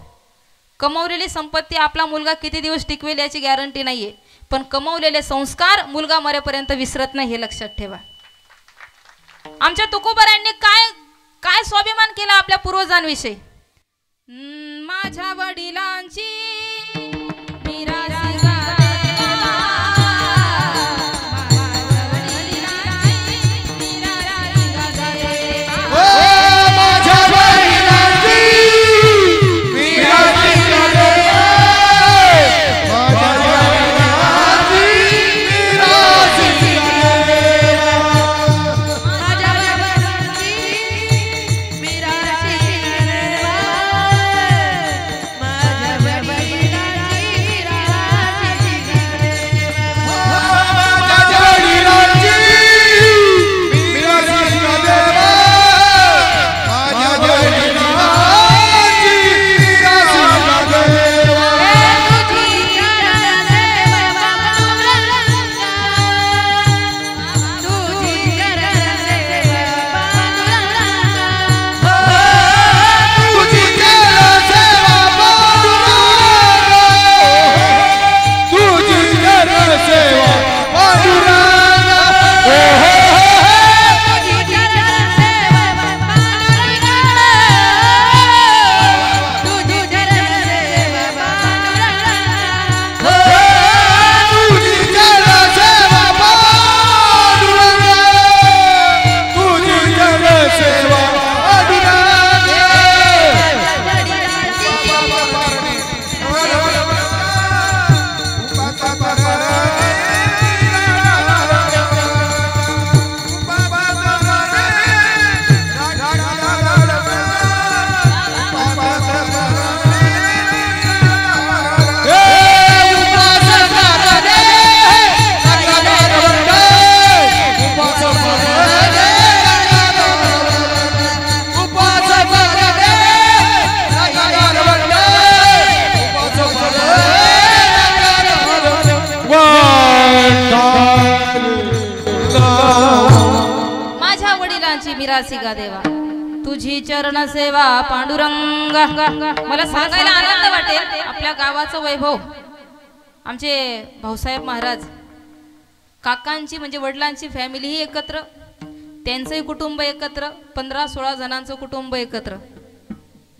कमवलेली संपत्ती आपला मुलगा किती दिवस टिकवेल याची गॅरंटी नाहीये, पण कमवलेले संस्कार मुलगा मरेपर्यंत विसरत नाही, हे लक्षात ठेवा. आमच्या तुकोबारांनी काय काय स्वाभिमान केला आपल्या पूर्वजांविषयी. माझ्या वडिलांची का देवा तुझी चरण सेवा पांडुरंग. मला सांगायला आनंद वाटेल आपल्या गावाचं वैभव. आमचे भाऊसाहेब महाराज काकांची म्हणजे वडिलांची फॅमिलीही एकत्र, त्यांचंही कुटुंब एकत्र, 15-16 जणांचं कुटुंब एकत्र.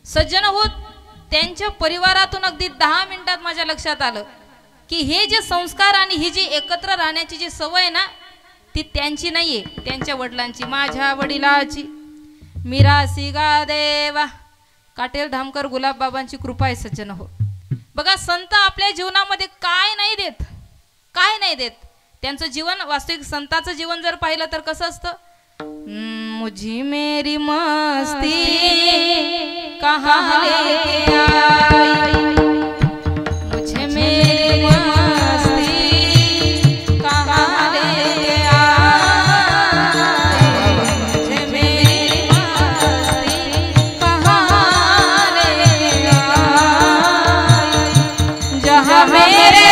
सज्जन होत त्यांच्या परिवारातून अगदी 10 मिनिटात माझ्या लक्षात आलं की हे जे संस्कार आणि ही जी एकत्र राहण्याची जी सवय ना, ती त्यांची नाहीये, त्यांच्या वडिलांची, माझ्या वडिलाची. मिरासी गा देवा, काटेल धामकर गुलाबबाबांची कृपा आहे सज्जन हो. बघा, संत आपल्या जीवनामध्ये काय नाही देत, काय नाही देत. त्यांचं जीवन, वास्तविक संताचं जीवन जर पाहिलं तर कसं असतं, मुझी मेरी मस्ती कहाँ लेके आई, मुझे मेरी मस्ती कहाँ लेके आई, मुझे मेरी मस्ती कहाँ लेके आई, जहाँ मेरे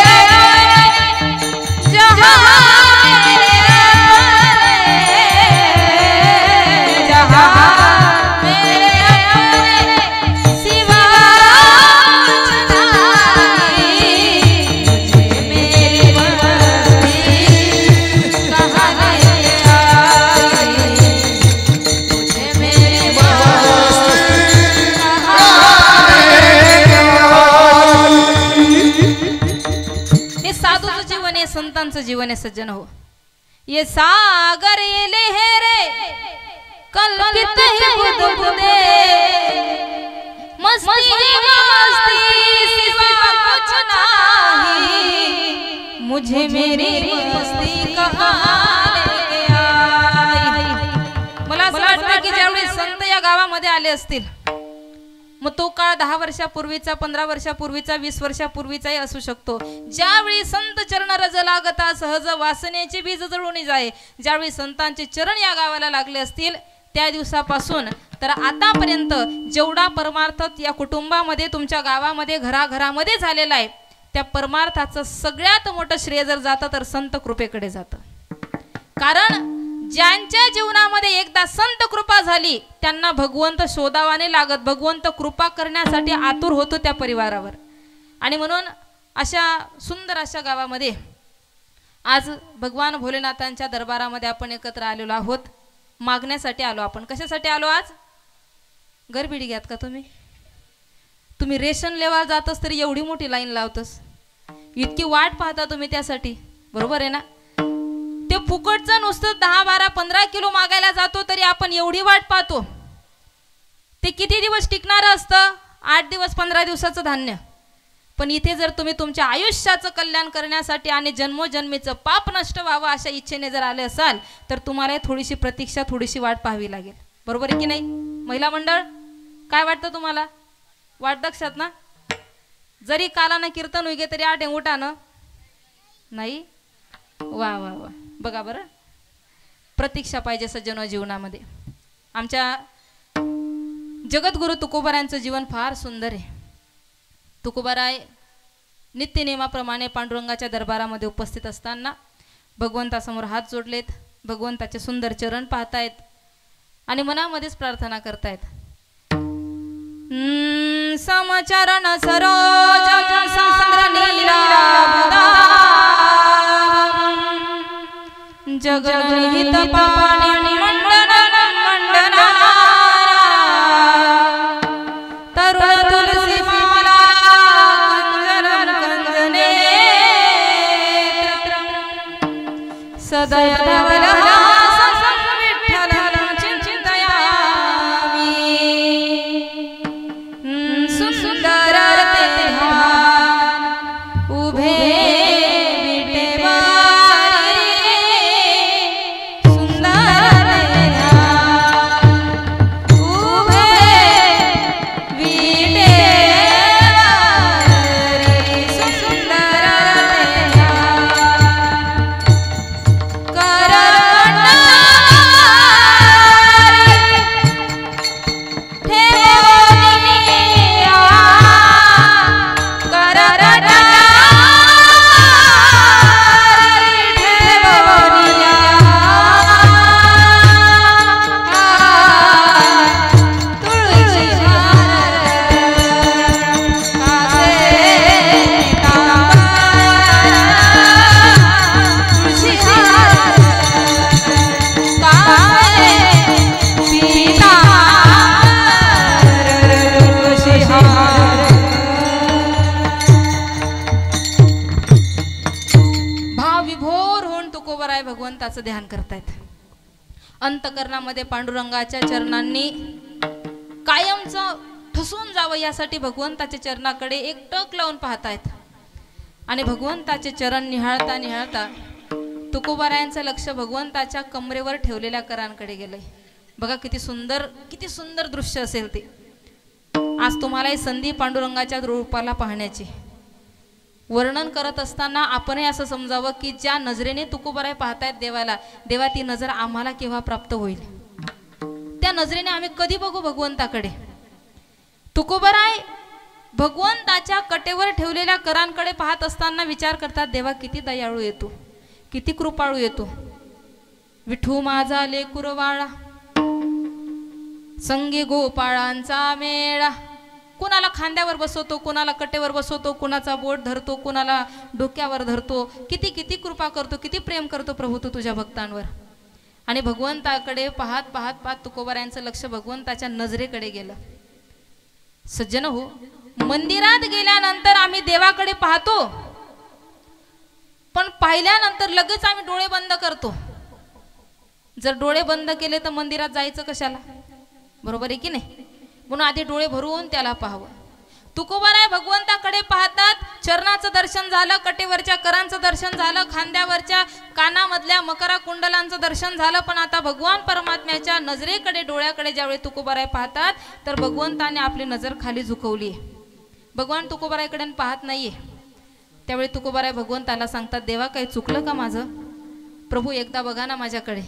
संतांचं जीवन आहे सज्जन हो. ये सागर ये लहरे कल्पित है बुदबुदे, मस्ती मस्ती सिवा कुछ नहीं, मुझे मेरी मस्ती कहाँ लेके आई. मला असं वाटतं की ज्यावेळी संत या गावामध्ये आले असतील, मग तो काळ 10 वर्षापूर्वीचा, 15 वर्षापूर्वीचा, 20 वर्षापूर्वीचाही असू शकतो. ज्यावेळी संत चरण रज लागता सहज वासनेचे बीज जळून जाय, ज्यावेळी संतांचे चरण या गावाला लागले असतील, त्या दिवसापासून तर आतापर्यंत जेवढा परमार्थ या कुटुंबामध्ये, तुमच्या गावामध्ये, घराघरामध्ये झालेला आहे, त्या परमार्थाचं सगळ्यात मोठं श्रेय जर जातं तर संत कृपेकडे जातं. कारण ज्यांच्या जीवनामध्ये एकदा संत कृपा झाली, त्यांना भगवंत शोधावाने लागत, भगवंत कृपा करण्यासाठी आतुर होतो त्या परिवारावर. आणि म्हणून अशा सुंदर अशा गावामध्ये आज भगवान भोलेनाथांच्या दरबारामध्ये आपण एकत्र आलेलो आहोत. मागण्यासाठी आलो आपण. कशासाठी आलो आज? घरबिडी घ्यात का तुम्ही? तुम्ही रेशन लेवा जातस तरी एवढी मोठी लाईन लावतस, इतकी वाट पाहता तुम्ही त्यासाठी, बरोबर आहे ना? ते फुकटचं नुसतं 10, 12, 15 किलो मागायला जातो तरी आपण एवढी वाट पाहतो. ते किती दिवस टिकणारं असतं? 8 दिवस, 15 दिवसाचं धान्य. पण इथे जर तुम्ही तुमच्या आयुष्याचं कल्याण करण्यासाठी आणि जन्मोजन्मीचं पाप नष्ट व्हावं अशा इच्छेने जर आले असाल तर तुम्हाला थोडीशी प्रतीक्षा, थोडीशी वाट पाहावी लागेल. बरोबर आहे की नाही? महिला मंडळ, काय वाटतं तुम्हाला? वाट दक्षात ना? जरी कालानं कीर्तन उगे तरी 8 उठानं नाही. वा वा वा, बघा बरं, प्रतीक्षा पाहिजे सज्जन जीवनामध्ये. आमच्या जगद्गुरु तुकोबारायांचं जीवन फार सुंदर आहे. तुकोबाराय नित्यनेमाप्रमाणे पांडुरंगाच्या दरबारामध्ये उपस्थित असताना भगवंतासमोर हात जोडलेत, भगवंताचे सुंदर चरण पाहतायत आणि मनामध्येच प्रार्थना करतायत. समचरण सरोज सांद्र नीलाभदा जगनिहित पाणी मंडन मंडना तरुण तुलसी माला कुंजरम कंजने सदय सुंदर पांडुरंगाचं ध्यान करतायत. अंतकरणामध्ये पांडुरंगाच्या चरणांनी कायमचं ठसून जावं यासाठी भगवंताच्या चरणाकडे एक टक लावून पाहतायत. आणि भगवंताचे चरण निहाळता निहाळता तुकोबारायांचं लक्ष भगवंताच्या कमरेवर ठेवलेल्या करांकडे गेलंय. बघा किती सुंदर दृश्य असेल ते. आज तुम्हाला ही संधी पांडुरंगाच्या रूपाला पाहण्याची. वर्णन करत असताना आपणही असं समजावं की ज्या नजरेने तुकोबाराय पाहतायत देवाला, देवा ती नजर आम्हाला केव्हा प्राप्त होईल, त्या नजरेने आम्ही कधी बघू भगवंताकडे. तुकोबाराय भगवंताच्या कटेवर ठेवलेल्या करांकडे पाहत असताना विचार करतात, देवा किती दयाळू येतो, किती कृपाळू येतो. विठू माझा लेकुरवाळा संगी गोपाळांचा मेळा. कुणाला खांद्यावर बसवतो, कुणाला कटेवर बसवतो, कुणाचा बोट धरतो, कुणाला डोक्यावर धरतो. किती किती कृपा करतो, किती प्रेम करतो प्रभू तू तुझ्या भक्तांवर. आणि भगवंताकडे पाहत पाहत पाहत तुकोबारायांचं लक्ष भगवंताच्या नजरेकडे गेलं. सज्जन हो, मंदिरात गेल्यानंतर आम्ही देवाकडे पाहतो, पण पाहिल्यानंतर लगेच आम्ही डोळे बंद करतो. जर डोळे बंद केले तर मंदिरात जायचं कशाला, बरोबर आहे की नाही. म्हणून आधी डोळे भरून त्याला पाहावं. तुकोबाराय भगवंताकडे पाहतात. चरणाचं दर्शन झालं, कटेवरच्या करांचं दर्शन झालं, खांद्यावरच्या कानामधल्या मकरा कुंडलांचं दर्शन झालं. पण आता भगवान परमात्म्याच्या नजरेकडे, डोळ्याकडे ज्यावेळी तुकोबाराय पाहतात तर भगवंताने आपली नजर खाली झुकवली. भगवान तुकोबारायकडे पाहत नाहीये. त्यावेळी तुकोबाराय भगवंताला सांगतात, देवा काही चुकलं का माझं. प्रभू एकदा बघा ना माझ्याकडे.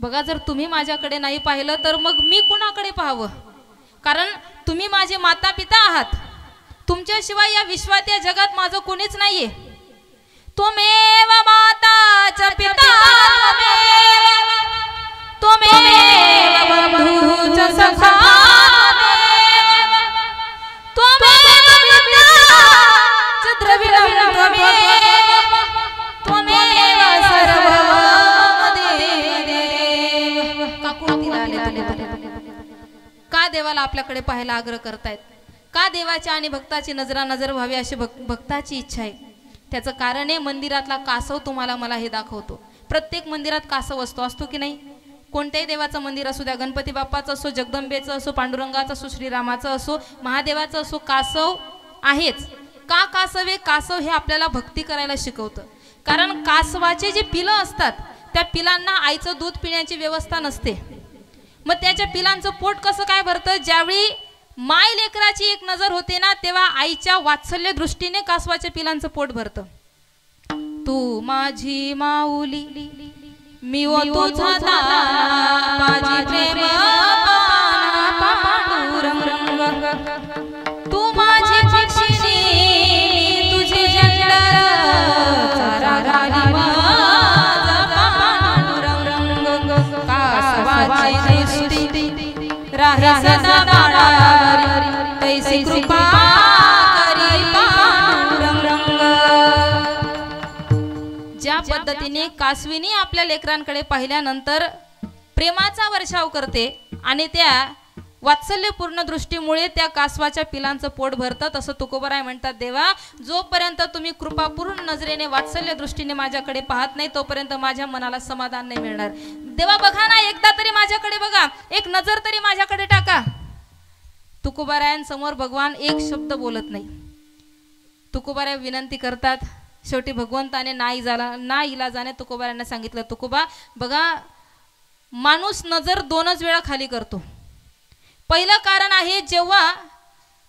बघा, जर तुम्ही माझ्याकडे नाही पाहिलं तर मग मी कुणाकडे पाहावं. कारण तुम्ही माझे माता पिता आहात. तुमच्याशिवाय या विश्वात, या जगात माझं कोणीच नाहीये. त्वमेव माता च पिता त्वमेव बंधू च सखा त्वमेव विद्या च द्रविणं त्वमेव सर्वं देव. काकुळतीला आले. का देवाला आपल्याकडे पाहायला आग्रह करतायत, का देवाच्या आणि भक्ताची नजरानजर व्हावी अशी भक्ताची इच्छा आहे. त्याचं कारण आहे मंदिरातला कासव तुम्हाला मला हे दाखवतो. प्रत्येक मंदिरात कासव असतो की नाही. कोणत्याही देवाचं मंदिर असू द्या, गणपती बाप्पाचं असो, जगदंबेचं असो, पांडुरंगाचं असो, श्रीरामाचं असो, महादेवाचं असो, कासव आहेच. का कासव आहे. कासव हे आपल्याला भक्ती करायला शिकवतं. कारण कासवाचे जे पिलं असतात त्या पिलांना आईचं दूध पिण्याची व्यवस्था नसते. मग त्याच्या पिलांचं पोट कसं काय भरतं. ज्यावेळी माय लेकराची एक नजर होते ना, तेव्हा आईच्या वात्सल्य दृष्टीने कासवाच्या पिलांचं पोट भरतं. तू माझी माऊली मी तुझा दाना, माझी प्रेम पांडुरंग. तू माझी पक्षिणी तुझे जंडर चारा गाली माझा पांडुरंग. कासवाची राहे सदा बाळावरी तैसी कृपा करी पांडुरंग. ज्या पद्धतीने कासविनी आपल्या लेकरांकडे पाहिल्यानंतर प्रेमाचा वर्षाव करते आणि त्या वात्सल्यपूर्ण दृष्टीमुळे त्या कासवाच्या पिलांचं पोट भरतं, तसं तुकोबाराय म्हणतात, देवा जोपर्यंत तुम्ही कृपापूर्ण नजरेने वात्सल्य दृष्टीने माझ्याकडे पाहत नाही तोपर्यंत माझ्या मनाला समाधान नाही मिळणार. देवा बघा ना, एकदा तरी माझ्याकडे बघा, एक नजर तरी माझ्याकडे टाका. तुकोबारायांसमोर भगवान एक शब्द बोलत नाही. तुकोबाराय विनंती करतात. शेवटी भगवंताने ना इलाजाने तुकोबारायांना सांगितलं, तुकोबा बघा, माणूस नजर दोनच वेळा खाली करतो. पहिलं कारण आहे, जेव्हा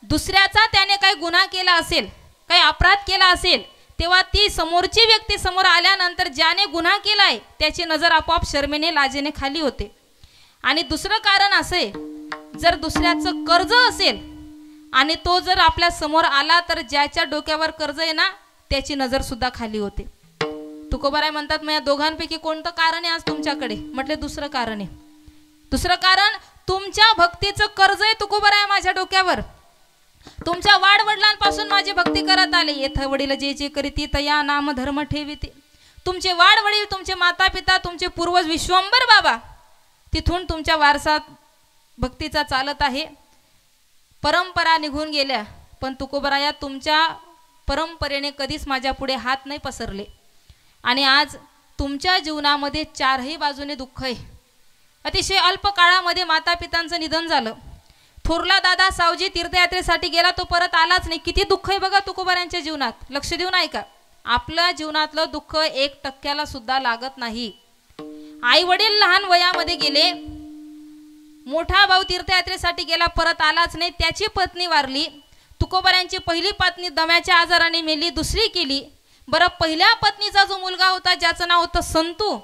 दुसऱ्याचा त्याने काही गुन्हा केला असेल, काही अपराध केला असेल, तेव्हा ती समोरची व्यक्ती समोर आल्यानंतर ज्याने गुन्हा केलाय त्याची नजर आपोआप शर्मेने लाजेने खाली होते. आणि दुसरं कारण असे, जर दुसऱ्याचं कर्ज असेल आणि तो जर आपल्या समोर आला तर ज्याच्या डोक्यावर कर्ज आहे ना त्याची नजर सुद्धा खाली होते. तुकोबाराय म्हणतात, मग या दोघांपैकी कोणतं कारण आहे आज तुमच्याकडे. म्हटले दुसरं कारण आहे. दुसरं कारण, तुमच्या भक्तीचं कर्ज आहे तुकोबाराय माझ्या डोक्यावर. तुमच्या वाडवडिलांपासून माझी भक्ती करत आले. येथ वडील जे जे करीती तया नाम धर्म ठेविते. तुमचे वाडवडील, तुमचे माता पिता, तुमचे पूर्वज विश्वंभर बाबा, तिथून तुमच्या वारसात भक्तीचा चालत आहे. परंपरा निघून गेल्या, पण तुकोबाराया तुमच्या परंपरेने कधीच माझ्या पुढे हात नाही पसरले. आणि आज तुमच्या जीवनामध्ये चारही बाजूने दुःख आहे. अतिशय अल्प काळामध्ये माता पितांचं निधन झालं. थोरला दादा सावजी तीर्थयात्रेसाठी गेला, तो परत आलाच नाही. किती दुःख आहे बघा तुकोबारांच्या जीवनात. लक्ष देऊन ऐका, आपल्या जीवनातलं दुःख 1% सुद्धा लागत नाही. आई वडील लहान वयामध्ये गेले, मोठा भाऊ तीर्थयात्रेसाठी गेला, परत आलाच नाही. त्याची पत्नी वारली. तुकोबारांची पहिली पत्नी दम्याच्या आजाराने मेली, दुसरी केली. बरं, पहिल्या पत्नीचा जो मुलगा होता ज्याचं नाव होतं संतू,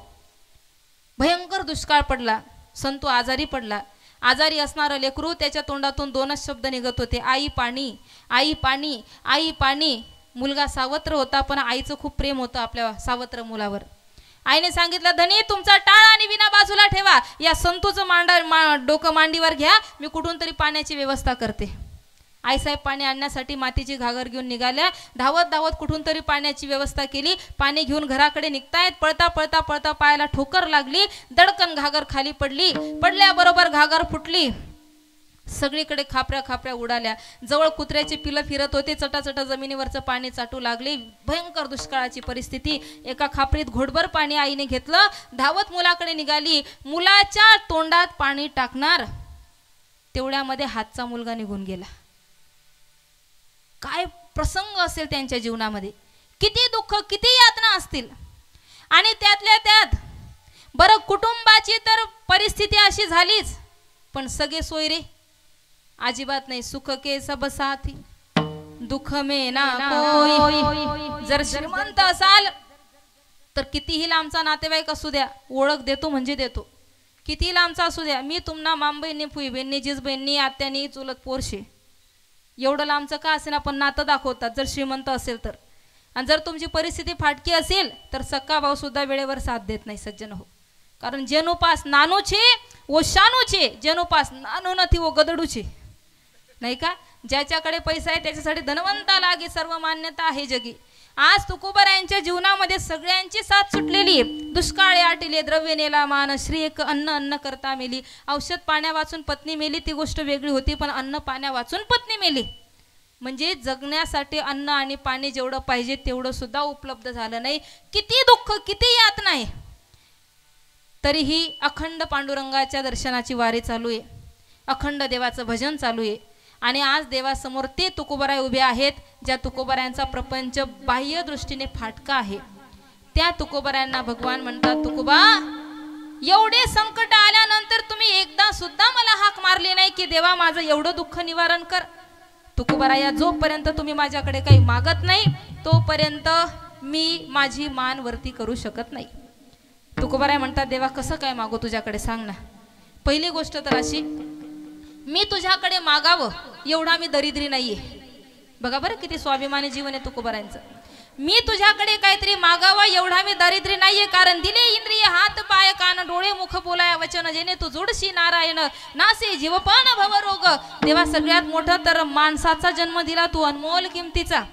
भयंकर दुष्काळ पडला. संतू आजारी पडला. आजारी असणारं लेकरू, त्याच्या तोंडातून 2च शब्द निघत होते, आई पाणी, आई पाणी, आई पाणी. मुलगा सावत्र होता, पण आईचं खूप प्रेम होतं आपल्या सावत्र मुलावर. आईने सांगितलं, धनी तुमचा टाळा आणि विना बाजूला ठेवा, या संतूचं डोकं मांडीवर घ्या, मी कुठून तरी पाण्याची व्यवस्था करते. आईसाहेब पाणी आणण्यासाठी मातीची घागर घेऊन निघाल्या. धावत धावत कुठून तरी पाण्याची व्यवस्था केली. पाणी घेऊन घराकडे निघतायत. पळता पळता पळता पायाला ठोकर लागली. दडकन घागर खाली पडली. पडल्याबरोबर घागर फुटली. सगळीकडे खापऱ्या खापऱ्या उडाल्या. जवळ कुत्र्याचे पिलं फिरत होते. चटाचटा जमिनीवरचं पाणी चाटू लागले. भयंकर दुष्काळाची परिस्थिती. एका खापरीत घोटभर पाणी आईने घेतलं. धावत मुलाकडे निघाली. मुलाच्या तोंडात पाणी टाकणार तेवढ्यामध्ये हातचा मुलगा निघून गेला. काय प्रसंग असेल त्यांच्या जीवनामध्ये, किती दुःख, किती यातना असतील. आणि त्यातल्या त्यात बरं, कुटुंबाची तर परिस्थिती अशी झालीच, पण सगळे सोयरे अजिबात नाही. सुख के सब साथी, दुःख में ना कोई. जर श्रीमंत असाल तर कितीही लांबचा नातेवाईक असू द्या, ओळख देतो म्हणजे देतो. किती लांबचा असू द्या, मी तुम्हाला मामबहिणी, फुई बहिणी, जिज बहिणी, आत्यानी, चुलत पोरशे, एवढं लांबचं का असेना पण नातं दाखवतात जर श्रीमंत असेल तर. आणि जर तुमची परिस्थिती फाटकी असेल तर सक्का भाऊ सुद्धा वेळेवर साथ देत नाही. सज्जन हो, कारण जेनु पास नानू छे वो शानू छे, जेनु पास नानू नथी वो गदडू छे, नाही का. ज्याच्याकडे पैसा आहे त्याच्यासाठी धनवंता लागे, सर्व मान्यता आहे जगी. आज तुकोबारायांच्या जीवनामध्ये सगळ्यांची साथ सुटलेली आहे. दुष्काळे आटिले, द्रव्य नेला मान, श्री एक अन्न अन्न करता मेली. औषध पाण्या वाचून पत्नी मेली ती गोष्ट वेगळी होती, पण अन्न पाण्या वाचून पत्नी मेली म्हणजे जगण्यासाठी अन्न आणि पाणी जेवढं पाहिजे तेवढं सुद्धा उपलब्ध झालं नाही. किती दुःख, किती यातना आहे. तरीही अखंड पांडुरंगाच्या दर्शनाची वारी चालू आहे. अखंड देवाचं भजन चालू आहे. आणि आज देवासमोर ते तुकोबाराय उभे आहेत ज्या तुकोबारायांचा प्रपंच बाह्य दृष्टीने फाटका आहे. त्या तुकोबारायांना भगवान म्हणतात, तुकोबा एवढे संकट आल्यानंतर तुम्ही एकदा सुद्धा मला हाक मारली नाही की देवा माझं एवढं दुःख निवारण कर. तुकोबाराया, जोपर्यंत तुम्ही माझ्याकडे काही मागत नाही तोपर्यंत मी माझी मान वरती करू शकत नाही. तुकोबाराय म्हणतात, देवा कसं काय मागू तुझ्याकडे सांग ना. पहिली गोष्ट तर अशी, मी तुझ्याकडे मागावं एवढा मी दरिद्री नाहीये. बघा बरं किती स्वाभिमानी जीवन आहे तुकोबारायांचं. मी तुझ्याकडे काहीतरी मागावं एवढा मी दरिद्री नाहीये, कारण दिले इंद्रिय हात पाय कान डोळे मुख बोलाया वचन, जेणे तू जोडशी नारायण नासे जीवपान भवरोग. देवा सगळ्यात मोठं तर माणसाचा जन्म दिला तू अनमोल किमतीचा.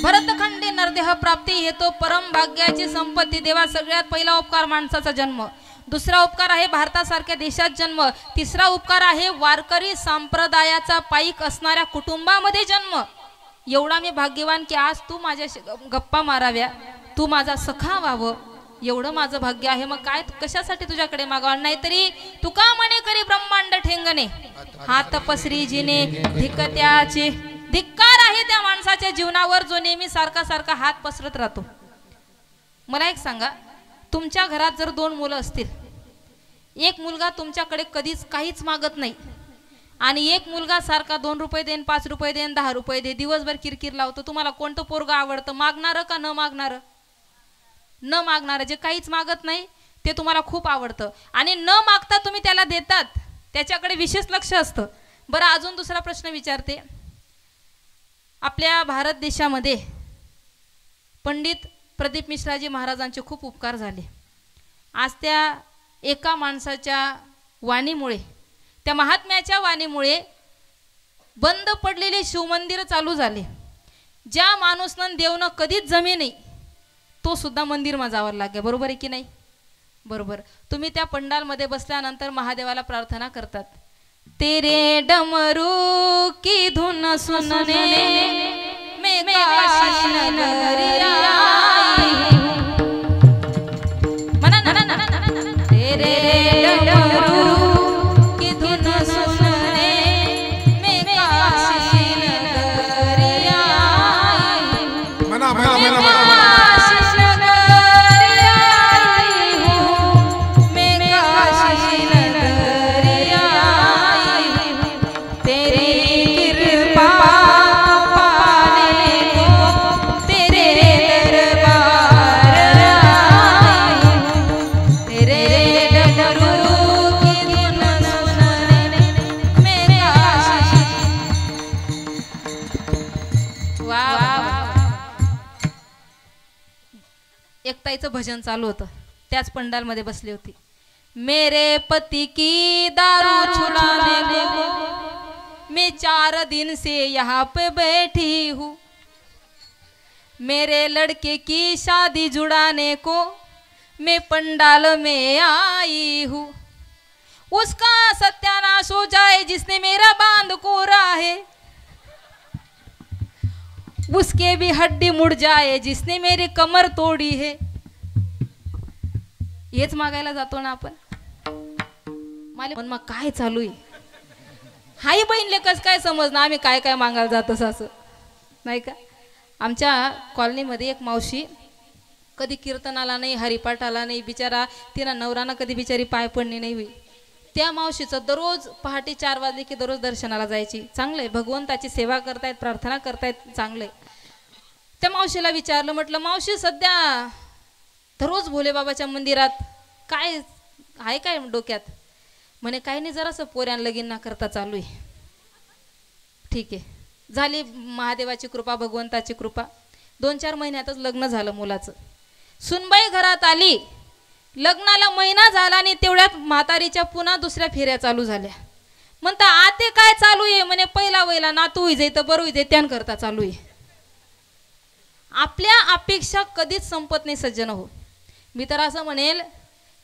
भरतखंडी नरदेह प्राप्ती हेतु परम भाग्याची संपत्ती. देवा सगळ्यात पहिला उपकार माणसाचा जन्म, दुसरा उपकार आहे भारतासारख्या देशात जन्म, तिसरा उपकार आहे वारकरी संप्रदायाचा पाईक असणाऱ्या कुटुंबामध्ये जन्म. एवढा मी भाग्यवान की आज तू माझ्याशी गप्पा माराव्या, तू माझा सखा व्हावं, एवढं माझं भाग्य आहे. मग काय कशासाठी तुझ्याकडे मागावं. नाहीतरी तुका म्हणे करी ब्रह्मांड ठेंगणे, हात पसरी जिने धिकत्याचे. धिक्कार आहे त्या माणसाच्या जीवनावर जो नेहमी सारखा सारखा हात पसरत राहतो. मला एक सांगा, तुमच्या घरात जर 2 मुलं असतील, एक मुलगा तुमच्याकडे कधीच काहीच मागत नाही आणि एक मुलगा सारखा 2 रुपये देन, 5 रुपये देन, 10 रुपये दे, दिवसभर किरकिर लावतो. तुम्हाला कोणतं पोरगं आवडतं? मागणारं का न मागणारं? न मागणारं. जे काहीच मागत नाही ते तुम्हाला खूप आवडतं आणि न मागता तुम्ही त्याला देतात, त्याच्याकडे विशेष लक्ष असतं. बरं, अजून दुसरा प्रश्न विचारते. आपल्या भारत देशामध्ये पंडित प्रदीप मिश्राजी महाराजांचे खूप उपकार झाले. आज त्या एका माणसाच्या वाणीमुळे, त्या महात्म्याच्या वाणीमुळे बंद पडलेले शिवमंदिर चालू झाले. ज्या माणूसनं देवनं कधीच जमे नाही तो सुद्धा मंदिरमा जावं लागे. बरोबर आहे की नाही? बरोबर. तुम्ही त्या पंडालमध्ये बसल्यानंतर महादेवाला प्रार्थना करतात, तेरे डमरू की धुन सुनने मैं काशी नगरी आई हूं. म्हणा ना ना ना ना. तेरे डमरू की धुन सुनने मैं काशी नगरी आई हूं. म्हणा म्हणा म्हणा. एकताईचं भजन चालू होतं, त्याच पंडालमध्ये बसली होती. मेरे पति की दारू छुड़ाने को मैं 4 दिन से यहाँ पे बैठी हूँ. मेरे लड़के की शादी जुड़ाने को मैं पंडाल में आई हूँ. उसका सत्यानाश हो जाए जिसने मेरा बांध कोरा है, उसके भी हड्डी मुड़ जाए जिसने मेरी कमर तोडी है. हेच मागायला जातो ना आपण. मला पण मग काय चालू आहे? हाई बहीण लेकच काय समज ना आम्ही काय काय मागायला जातो असं नाही का. आमच्या कॉलनीमध्ये एक मावशी कधी कीर्तनाला नाही, हरिपाठाला नाही, बिचारा तिला नवरानं कधी बिचारी पाय पडणे नाही होई. त्या मावशीचं दररोज पहाटे 4 वाजले की दररोज दर्शनाला जायची. चांगलंय, भगवंताची सेवा करतायत, प्रार्थना करतायत, चांगलंय. त्या मावशीला विचारलं, म्हटलं मावशी सध्या दररोज भोलेबाबाच्या मंदिरात काय आहे काय डोक्यात? म्हणे काही नाही, जरासं पोऱ्यान लगीन करता चालू आहे. ठीक आहे, झाली महादेवाची कृपा, भगवंताची कृपा. 2-4 महिन्यातच लग्न झालं मुलाचं. सुनबाई घरात आली, लग्नाला महिना झाला आणि तेवढ्यात म्हातारीच्या पुन्हा दुसऱ्या फेऱ्या चालू झाल्या. म्हणता आते काय चालू आहे? म्हणे पहिला वैला नातू होई जाई तर बरं होई जाई त्यान करता चालू आहे. आपल्या अपेक्षा कधीच संपत नाही सज्जन हो. मी तर असं म्हणेल,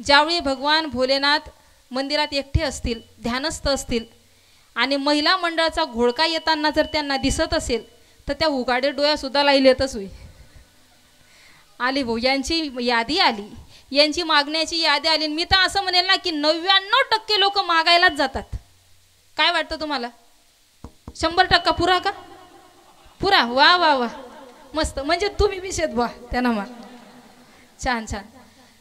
ज्यावेळी भगवान भोलेनाथ मंदिरात एकटे असतील, ध्यानस्थ असतील आणि महिला मंडळाचा घोळका येताना जर त्यांना दिसत असेल तर त्या उघाडे डोळ्यासुद्धा लाईलेतच होई. आली भाऊ, यांची यादी आली, यांची मागण्याची यादी आली. मी तर असं म्हणेल ना की 99% लोक मागायलाच जातात. काय वाटतं तुम्हाला? 100% पुरा का? पुरा. वा वा वा, मस्त. म्हणजे तुम्ही विषेत बा त्यांना मा. छान छान.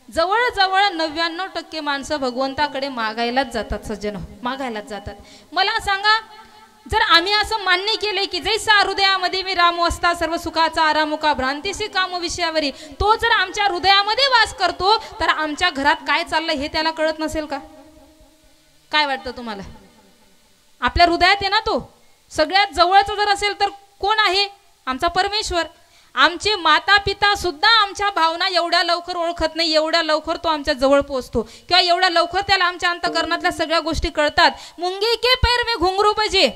जवळजवळ 99% माणसं भगवंताकडे मागायलाच जातात सज्जन, मागायलाच जातात. मला सांगा, जर आम्ही असं मान्य केले की जैसा हृदयामध्ये मी राम वसता सर्व सुखाचा आरामुका भ्रांतीशी काम विषयावरी, तो जर आमच्या हृदयामध्ये वास करतो तर आमच्या घरात काय चाललंय हे त्याला कळत नसेल का? काय वाटतं तुम्हाला? आपल्या हृदयात आहे ना तो. सगळ्यात जवळचा जर असेल तर कोण आहे? आमचा परमेश्वर. आमचे माता पिता सुद्धा आमच्या भावना एवढ्या लवकर ओळखत नाही, एवढ्या लवकर तो आमच्या जवळ पोहोचतो किंवा एवढ्या लवकर त्याला आमच्या अंतःकरणातल्या सगळ्या गोष्टी कळतात. मुंगी के पैर में घुंगरू बजे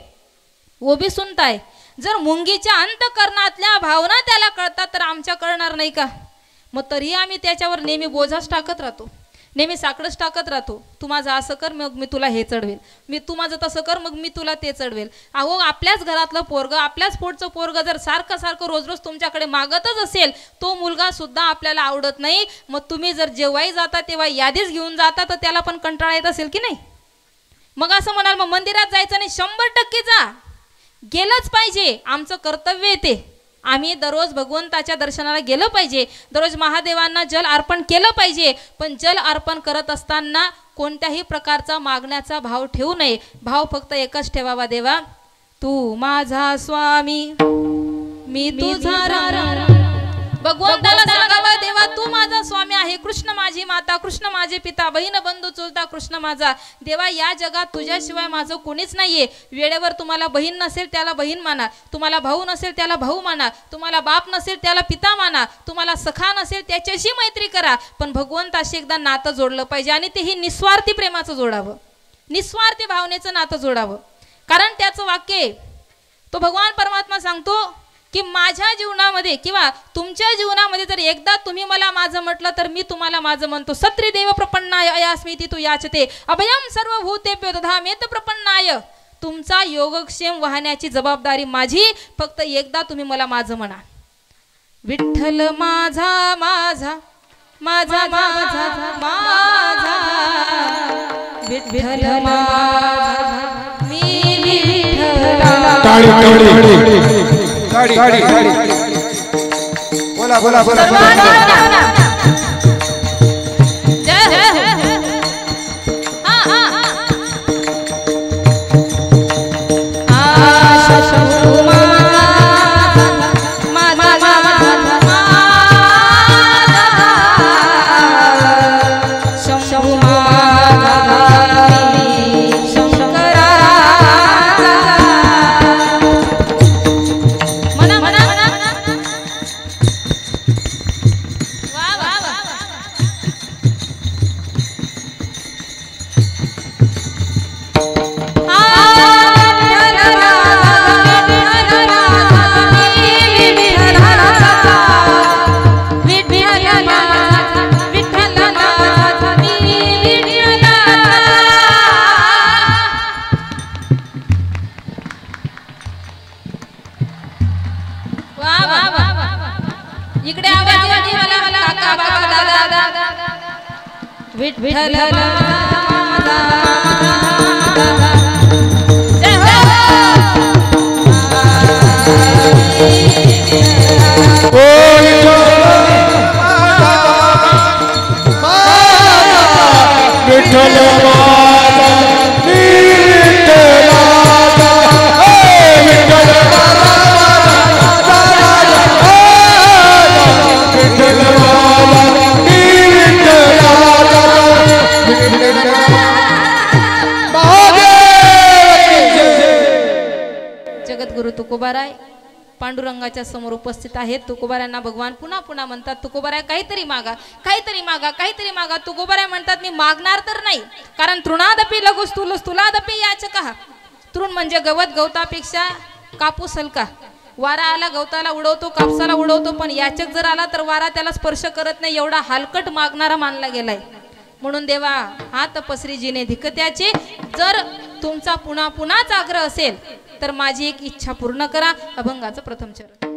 वो भी सुनता है. जर मुंगीच्या अंतःकरणातल्या भावना त्याला कळतात तर आमच्या कळणार नाही का? मग तरीही आम्ही त्याच्यावर नेहमी बोजाच टाकत राहतो, नेहमी साकडच टाकत राहतो. तू माझं असं कर मग मी तुला हे चढवेल, मी तू माझं तसं कर मग मी तुला ते चढवेल. अहो, आपल्याच घरातलं पोरग, आपल्याच पोटचं पोरग जर सारखं सारखं रोज रोज तुमच्याकडे मागतच असेल, तो मुलगा सुद्धा आपल्याला आवडत नाही. मग तुम्ही जर जेव्हाही जाता तेव्हा यादीच घेऊन जाता तर त्याला पण कंटाळा येत असेल की नाही? मग असं म्हणाल मग मंदिरात जायचं नाही? 100% जा, गेलंच पाहिजे, आमचं कर्तव्य आहे ते. आम्ही दररोज भगवंताच्या दर्शनाला गेलं पाहिजे, दररोज महादेवांना जल अर्पण केलं पाहिजे, पण जल अर्पण करत असताना कोणत्याही प्रकारचा मागण्याचा भाव ठेवू नये. भाव फक्त एकच ठेवावा, देवा तू माझा स्वामी मी तुझा राम. भगवंताला सांगावा, देवा तू माझा स्वामी आहे, कृष्ण माझी माता, कृष्ण माझे पिता, बहीण बंधू चुलता कृष्ण माझा. देवा या जगात तुझ्याशिवाय माझं कोणीच नाहीये. वेळेवर तुम्हाला बहीण नसेल त्याला बहीण माना, तुम्हाला भाऊ नसेल त्याला भाऊ माना, तुम्हाला बाप नसेल त्याला पिता माना, तुम्हाला सखा नसेल त्याच्याशी मैत्री करा, पण भगवंताशी एकदा नातं जोडलं पाहिजे आणि तेही निस्वार्थी प्रेमाचं जोडावं, निस्वार्थी भावनेचं नातं जोडावं. कारण त्याचं वाक्य आहे, तो भगवान परमात्मा सांगतो की माझ्या जीवनामध्ये किंवा तुमच्या जीवनामध्ये जर एकदा तुम्ही मला माझं म्हटलं तर मी तुम्हाला माझं म्हणतो. सत्रिदेव प्रपन्नाय अयास्मिति तू याचते अभयम सर्वभूतेभ्यो दधामेत प्रपन्नाय. तुमचा योगक्षेम वाहण्याची जबाबदारी माझी, फक्त एकदा तुम्ही मला माझं म्हणा. विठ्ठल माझा माझा माझा माझा माझा विठ्ठल माझा मी विठ्ठला. गाडी गाडी गाडी बोला बोला बोला जय जय हां हां आशा शंभू माझा शंभू इकडे आवाज येते मला काका बाबा दादा विठ्ठल माझा जय हो विठ्ठल जगद्गुरु तुकोबाराय पांडुरंगाच्या समोर उपस्थित आहेत. तुकोबारायांना भगवान पुन्हा पुन्हा म्हणतात, तुकोबाराय काहीतरी मागा, काहीतरी मागा, काहीतरी मागा. तुकोबाराय म्हणतात मी मागणार तर नाही, कारण तृणादपी लघु स्थूल स्थूलादपी याचकः. तृण म्हणजे गवत, गवतापेक्षा कापूस हलका. वारा आला गवताला उडवतो, कापसाला उडवतो, पण याचक जर आला तर वारा त्याला स्पर्श करत नाही, एवढा हलकट मागणारा मानला गेलाय. म्हणून देवा हात पसरी जिने धिकत्याचे. जर तुमचा पुन्हा पुन्हाच आग्रह असेल तर माझी एक इच्छा पूर्ण करा. अभंगाचं प्रथम चरण.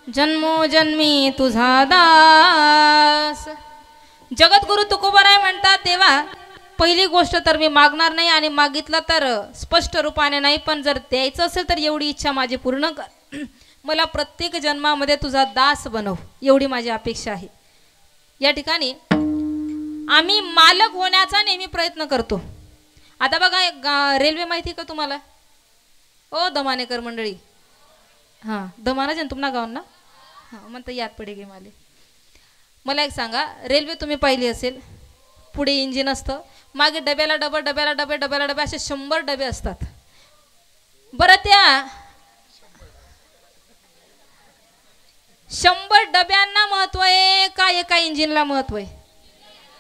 जन्मोजन्मी तुझा दास. जगद्गुरु तुकोबाराय म्हणतात, देवा पहिली गोष्ट तर मी मागणार नाही आणि मागितलं तर स्पष्ट रूपाने नाही, पण जर द्यायचं असेल तर एवढी इच्छा माझी पूर्ण कर. मला प्रत्येक जन्मामध्ये तुझा दास बनव, एवढी माझी अपेक्षा आहे. या ठिकाणी आम्ही मालक होण्याचा नेहमी प्रयत्न करतो. आता बघा रेल्वे माहिती का तुम्हाला? ओ दमानेकर मंडळी, हां दमाना जन तुम्हाला गाव ना, हां म्हणतं याद पडे गे मला एक सांगा, रेल्वे तुम्ही पाहिली असेल, पुढे इंजिन असतं, मागे डब्याला डबे असे 100 डबे असतात. बरं त्या 100 डब्यांना महत्व आहे का एका इंजिनला महत्व आहे?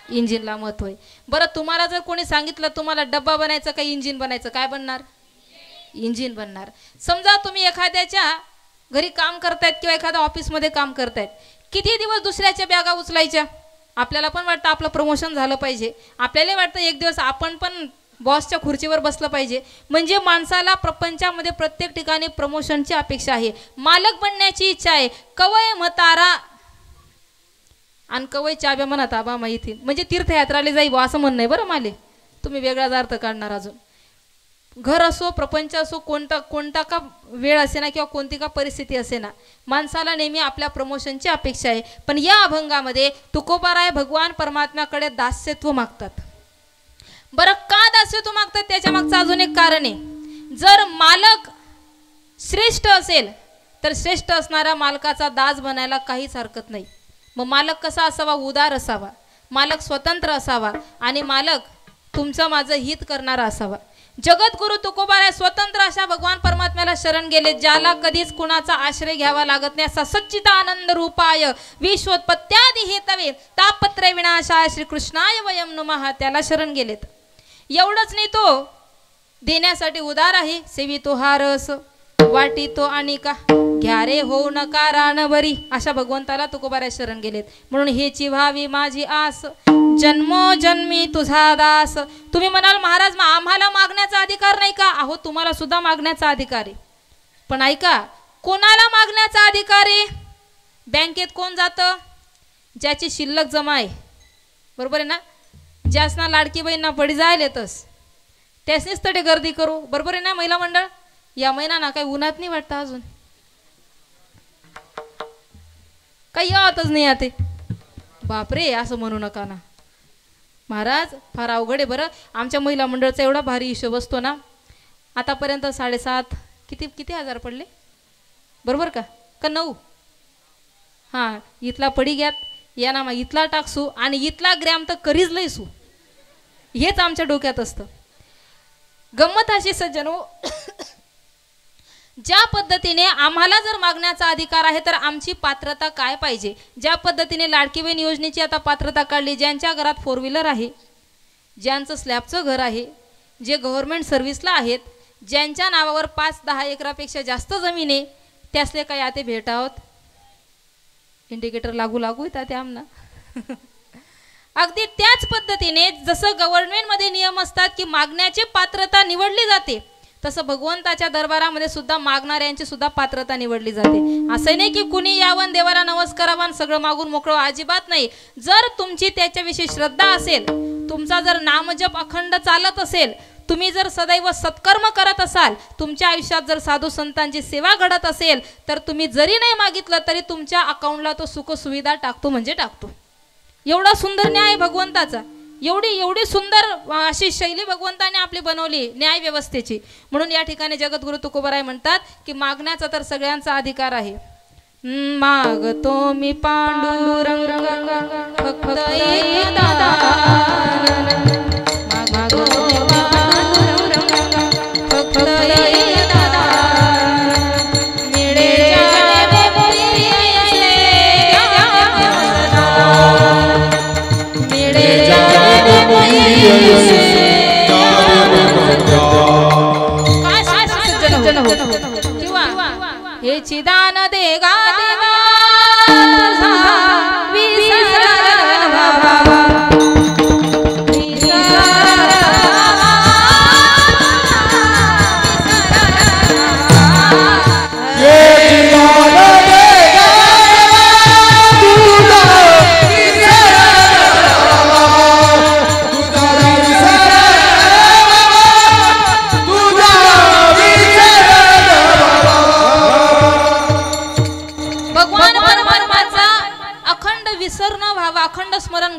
इंजिनला महत्व आहे. बरं तुम्हाला जर कोणी सांगितलं तुम्हाला डब्बा बनायचं का इंजिन बनायचं, काय बनणार? इंजिन बनणार. समजा तुम्ही एखाद्याच्या घरी काम करतायत किंवा एखाद्या ऑफिसमध्ये काम करतायत, किती दिवस दुसऱ्याच्या बॅगा उचलायच्या? आपल्याला पण वाटतं आपलं प्रमोशन झालं पाहिजे, आपल्याला वाटतं एक दिवस आपण पण बॉसच्या खुर्चीवर बसलं पाहिजे. म्हणजे माणसाला प्रपंचामध्ये प्रत्येक ठिकाणी प्रमोशनची अपेक्षा आहे, मालक बनण्याची इच्छा आहे. कवय म्हातारा आणि कवय चाब्या म्हणत आबा माहिती, म्हणजे तीर्थयात्राला जाई असं म्हणणं आहे. बरं माले, तुम्ही वेगळाच अर्थ काढणार. अजून घर असो, प्रपंच असो, कोणता का वेळ असे ना किंवा कोणती का परिस्थिती असे ना, माणसाला नेहमी आपल्या प्रमोशनची अपेक्षा आहे. पण या अभंगामध्ये तुकोबाराय भगवान परमात्म्याकडे दास्यत्व मागतात. बरं का दास्यत्व मागतात? त्याच्या मागचं अजून एक कारण आहे. जर मालक श्रेष्ठ असेल तर श्रेष्ठ असणाऱ्या मालकाचा दास बनायला काहीच हरकत नाही. मग मालक कसा असावा? उदार असावा, मालक स्वतंत्र असावा आणि मालक तुमचं माझं हित करणारा असावा. जगद्गुरु तुकोबाराय स्वतंत्र अशा भगवान परमात्म्याला शरण गेले, ज्याला कधीच कुणाचा आश्रय घ्यावा लागत नाही. असा सच्चिदानंद रूपाय विश्वोत्पत्त्यादि हेतवे तापत्रय विनाशाय श्रीकृष्णाय वयम नमः, त्याला शरण गेलेत. एवढंच नाही, तो देण्यासाठी उदार आहे. सेवितो हा रस वाटितो आणि का घ्या रे हो नका रानवरी, अशा भगवंताला तुकोबाराय शरण गेलेत. म्हणून हेची व्हावी माझी आस, जन्मोजन्मी तुझा दास. तुम्ही म्हणाल महाराज आम्हाला मागण्याचा अधिकार नाही का? अहो तुम्हाला सुद्धा मागण्याचा अधिकार आहे. पण ऐका, कोणाला मागण्याचा अधिकार आहे? बँकेत कोण जातं? ज्याची शिल्लक जमा आहे, बरोबर आहे ना? ज्यासना लाडकी बहीणना पडी जायला येतस त्यासनीच तडे गर्दी करू, बरोबर आहे ना? महिला मंडळ या महिना ना काही उन्हात नाही वाटतं, अजून काही यावतच नाही आते. बापरे असं म्हणू नका ना महाराज, फार अवघड आहे. बरं आमच्या महिला मंडळाचा एवढा भारी हिशोब असतो ना, आतापर्यंत 7.5 किती हजार पडले, बरोबर का? 9? हां, इथला पडी घ्यात या ना, मग इथला टाकसू आणि इथला ग्रॅम तर करीच लयसू, हेच आमच्या डोक्यात असतं. गंमत अशी सज्जनो, ज्या पद्धतीने आम्हाला जर मागण्याचा अधिकार आहे तर आमची पात्रता काय पाहिजे? ज्या पद्धतीने लाडकी बहीण योजनेची आता पात्रता काढली, ज्यांच्या घरात 4 व्हीलर आहे, ज्यांचं स्लॅबचं घर आहे, जे गव्हर्नमेंट सर्व्हिसला आहेत, ज्यांच्या नावावर 5-10 एकरापेक्षा जास्त जमीन आहे, त्यासले काय आते भेट आहोत? इंडिकेटर लागू येतात ते आमना. अगदी त्याच पद्धतीने जसं गव्हर्नमेंटमध्ये नियम असतात की मागण्याची पात्रता निवडली जाते, तसं भगवंताच्या दरबारामध्ये सुद्धा मागणाऱ्यांची सुद्धा पात्रता निवडली जाते. असं नाही की कुणी यावन देवाला नमस्कारावान सगळं मागून मोकळं, अजिबात नाही. जर तुमची त्याच्याविषयी श्रद्धा असेल, तुमचा जर नामजप अखंड चालत असेल, तुम्ही जर सदैव सत्कर्म करत असाल, तुमच्या आयुष्यात जर साधू संतांची सेवा घडत असेल, तर तुम्ही जरी नाही मागितलं तरी तुमच्या अकाउंटला तो सुखसुविधा टाकतो म्हणजे टाकतो. एवढा सुंदर न्याय भगवंताचा, एवढी सुंदर अशी शैली भगवंताने आपली बनवली न्याय व्यवस्थेची. म्हणून या ठिकाणी जगद्गुरु तुकोबाराय म्हणतात की मागण्याचा तर सगळ्यांचा अधिकार आहे. मागतो मी पांडुरंग फक्त एक दान, मागतो पांडुरंग फक्त एक दान, मिळे जाणे बोलियसे मिळे जाणे बोलियसे. हे चिदान दे गा देवा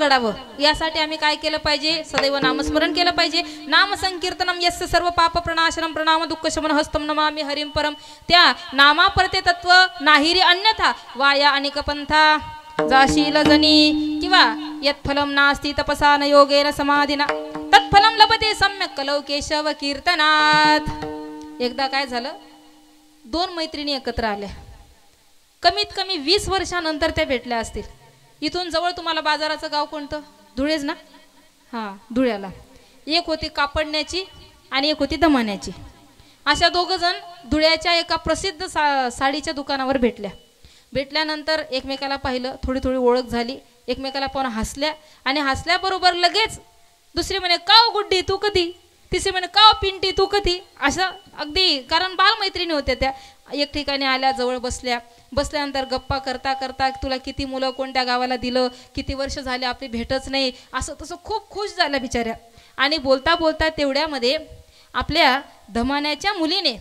घडावं यासाठी आम्ही काय केलं पाहिजे? सदैव नामस्मरण केलं पाहिजे. नाम संकीर्तनम यस्य सर्व पाप प्रणाशनम प्रणाम दुःख शमन हस्तम नमामि हरिम परम. त्या नामापरते तत्व नाहिरी अन्यथा वाया अनेक पंथा जाशील जनी किंवा यत्फलम नास्ति तपसा न योगेन समाधिना तत्फलम लभते सम्यक कलौ केशव कीर्तनात. एकदा काय झालं, दोन मैत्रिणी एकत्र आल्या. कमीत कमी 20 वर्षानंतर त्या भेटल्या असतील. इथून जवळ तुम्हाला बाजाराचं गाव कोणतं? धुळेच ना? हां, धुळ्याला. एक होती कापडण्याची आणि एक होती दमाण्याची. अशा दोघं जण धुळ्याच्या एका प्रसिद्ध साडीच्या दुकानावर भेटल्यानंतर एकमेकाला पाहिलं, थोडी थोडी ओळख झाली, एकमेकाला पाहून हसल्या आणि हसल्याबरोबर लगेच दुसरी म्हणे काव गुड्डी तू कधी, तिसरी म्हणे काव पिंटी तू कधी. असं अगदी, कारण बालमैत्रिणी होत्या त्या. एक ठिकाणी आल्या, जवळ बसल्यानंतर गप्पा करता करता तुला किती मुलं, कोणत्या गावाला दिलं, किती वर्ष झाले आपली भेटच नाही, असं तसं खूप खुश झाल्या बिचाऱ्या. आणि बोलता बोलता तेवढ्यामध्ये आपल्या धमाण्याच्या मुलीने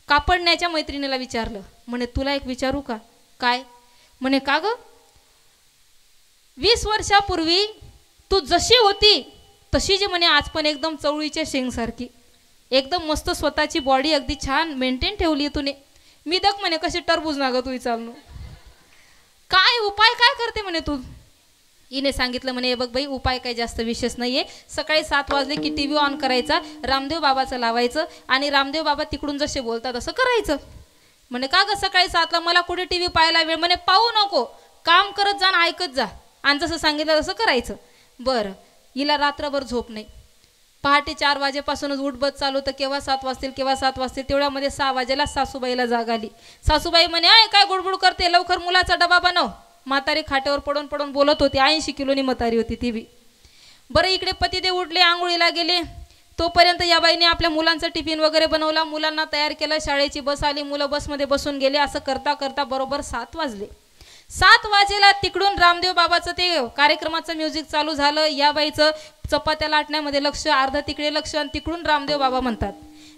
कापडण्याच्या मैत्रिणीला विचारलं, म्हणे तुला एक विचारू का? काय? म्हणे का ग, 20 वर्षापूर्वी तू जशी होती तशी जी म्हणे आज पण एकदम चवळीच्या शेंगसारखी, एकदम मस्त स्वतःची बॉडी अगदी छान मेंटेन ठेवली तुने. मी दक म्हणे कशी टरबूज ना ग तू चालणं, काय उपाय काय करते म्हणे तू? हिने सांगितलं म्हणे बघ बाई, उपाय काही जास्त विशेष नाहीये. सकाळी 7 वाजले की टीव्ही ऑन करायचा, रामदेव बाबाचं लावायचं आणि रामदेव बाबा तिकडून जसे बोलतात तसं करायचं. म्हणे का ग सकाळी 7ला मला कुठे टीव्ही पाहायला वेळ? म्हणे पाहू नको, काम करत जा ना ऐकत जा, आणि जसं सांगितलं तसं करायचं. बरं, हिला रात्रभर झोप नाही. पहाटे 4 वाजेपासूनच उठबत चालू, तर केव्हा 7 वाजतील केव्हा 7 वाजतील. तेवढ्यामध्ये 6 वाजेला सासूबाईला जाग आली. सासूबाई म्हणे आय काय गुडबुड करते, लवकर मुलाचा डबा बनव. म्हातारी खाट्यावर पडून पडून बोलत होती. 80 किलोनी म्हातारी होती ती बी. बरं, इकडे पतिदेव उठले, आंघोळीला गेले. तोपर्यंत या बाईने आपल्या मुलांचा टिफिन वगैरे बनवला, मुलांना तयार केलं. शाळेची बस आली, मुलं बसमध्ये बसून गेले. असं करता करता बरोबर 7 वाजले. 7 वाजेला तिकडून रामदेव बाबाचं ते कार्यक्रमाचं म्युझिक चालू झालं. या बाईचं चपात्या लाटण्यामध्ये लक्ष, अर्धा तिकडे लक्ष, आणि तिकडून रामदेव बाबा म्हणतात,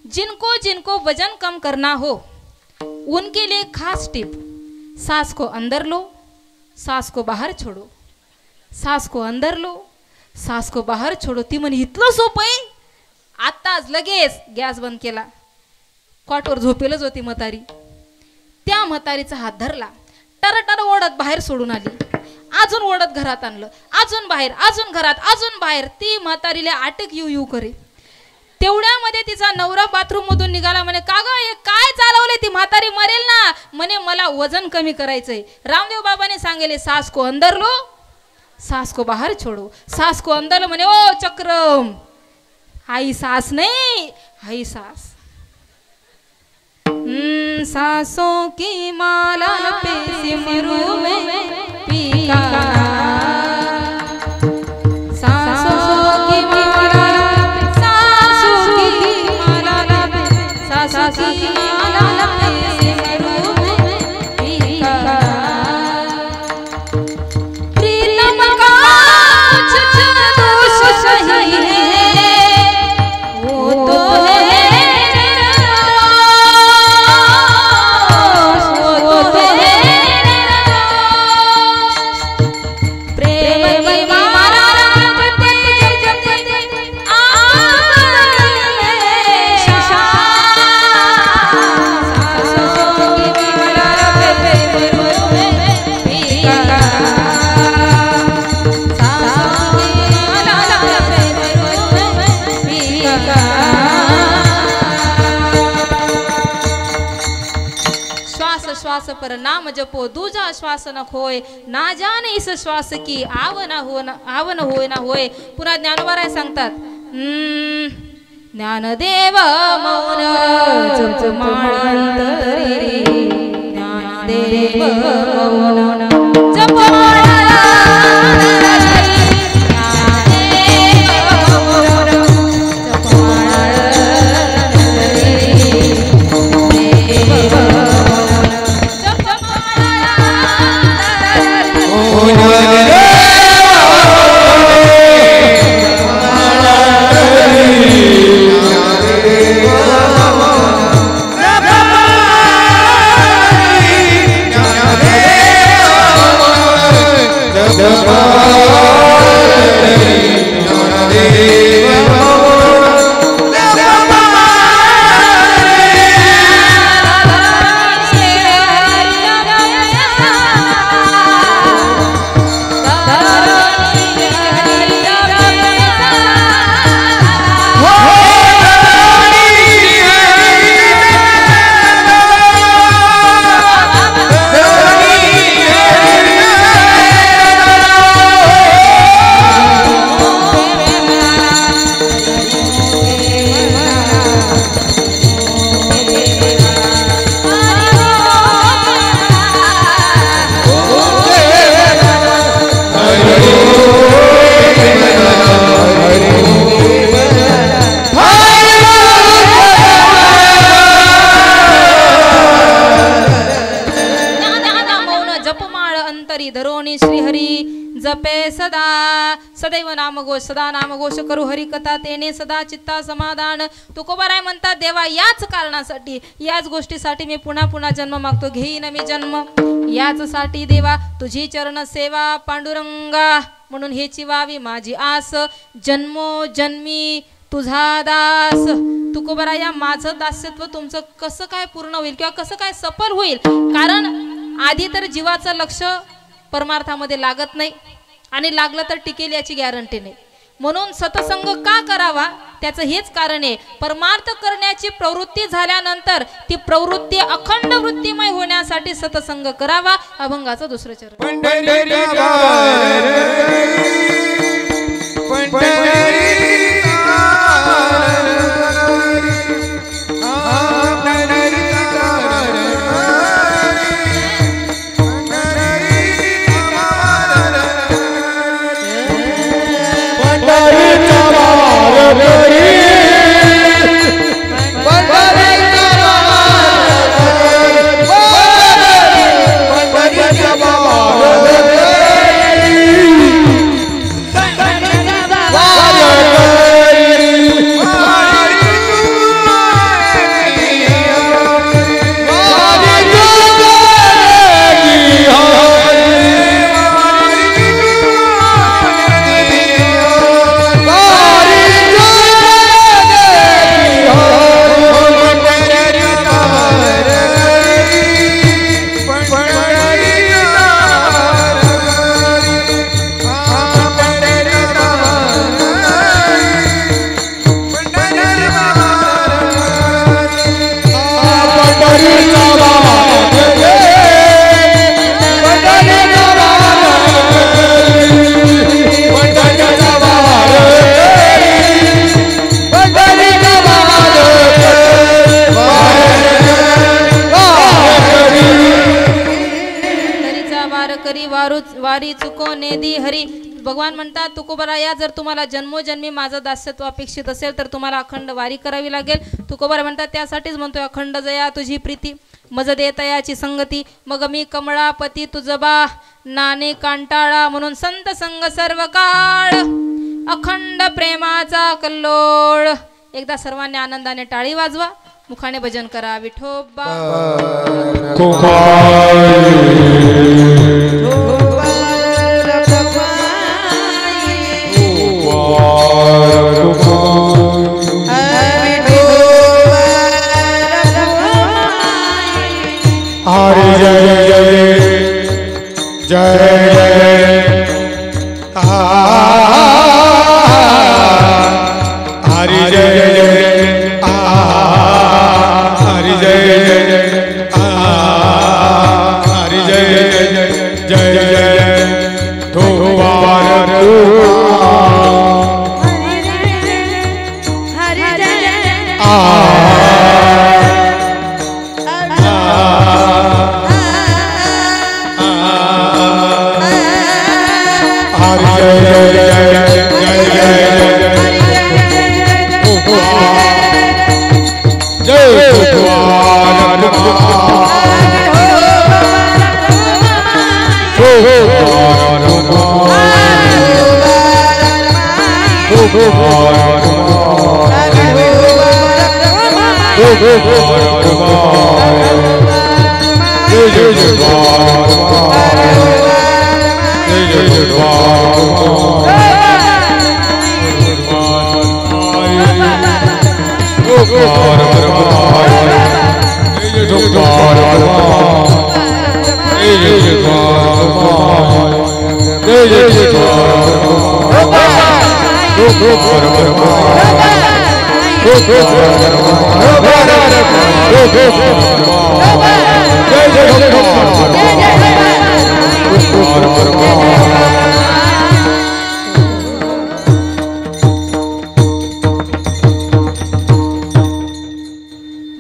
जिनको जिनको वजन कम करना हो उनके लिए खास टिप, सांस को अंदर लो, सांस को बाहर छोड़ो, सांस को अंदर लो, सांस को बाहर छोड़ो. ती म्हणे इतलं सोपं आहे. आत्ताच लगेच गॅस बंद केला. कॉटवर झोपेलच होती म्हातारी. त्या म्हातारीचा हात धरला, टरटर ओढत बाहेर सोडून आली. अजून ओढत घरात आणलं, अजून बाहेर, अजून घरात, अजून बाहेर. ती म्हातारीला अटक येऊ करे. तेवढ्यामध्ये तिचा नवरा बाथरूम मधून निघाला. म्हणे का ग हे काय चालवले, ती म्हातारी मरेल ना. म्हणे मला वजन कमी करायचंय. रामदेव बाबाने सांगेले सास को अंदर लो, सास को बाहर छोड़ो, सास को अंदर लो. म्हणे ओ चक्रम, हाई सास नहीं, हाई सास. सांसों की माला पे सिमरू में पीका, सांसों की माला, सांसों की माला पे, सांसों की माला पे सिमरू में पीका. प्रीतम का कुछ दोष नहीं है, वो तो है श्वास पर नाम जपो, दूजा श्वास न खोय, ना जाने इस श्वास की आव न होय ना होय. पुन्हा ज्ञानोबाराय सांगतात, ज्ञानदेव मौन जपमाळंतरी, ज्ञानदेव मौन जपमाळंतरी. सदा सदैव नामघोष सदा नामघोष करू हरिकथा तेने सदा चित्ता समाधान. तुकोबाराय म्हणतात देवा याच कारणासाठी याच गोष्टीसाठी मी पुन्हा पुन्हा जन्म मागतो. घेईन मी जन्म याच साठी देवा तुझी चरण सेवा पांडुरंगा म्हणून हेची व्हावी माझी आस. जन्मोजन्मी तुझा दास. तुकोबाराया माझं दास्यत्व तुमचं कसं काय पूर्ण होईल किंवा कसं काय सफल होईल. कारण आधी तर जीवाचं लक्ष परमार्थामध्ये लागत नाही आणि लागलं तर टिकेल याची गॅरंटी नाही. म्हणून सत्संग का करावा त्याचं हेच कारण आहे. परमार्थ करण्याची प्रवृत्ती झाल्यानंतर ती प्रवृत्ती अखंड वृत्तीमय होण्यासाठी सत्संग करावा. अभंगाचं दुसरं चरण. वारी चुकोने दी हरी. भगवान म्हणतात तुकोबाराया जर तुम्हाला जन्मोजन्मी माझं दास्यत्व अपेक्षित असेल तर तुम्हाला अखंड वारी करावी लागेल. तुकोबारा म्हणतात त्यासाठीच म्हणतोय अखंड जया तुझी प्रीती मज देतयाची संगती. मग मी कमळापती तुझबा नाने कांटाळा म्हणून संत संग सर्व काळ अखंड प्रेमाचा कल्लोळ. एकदा सर्वांनी आनंदाने टाळी वाजवा मुखाने भजन करा. विठोबा हरि जय जय जय जय हरि जय जय हरि जय जय हरि जय जय जय धोवार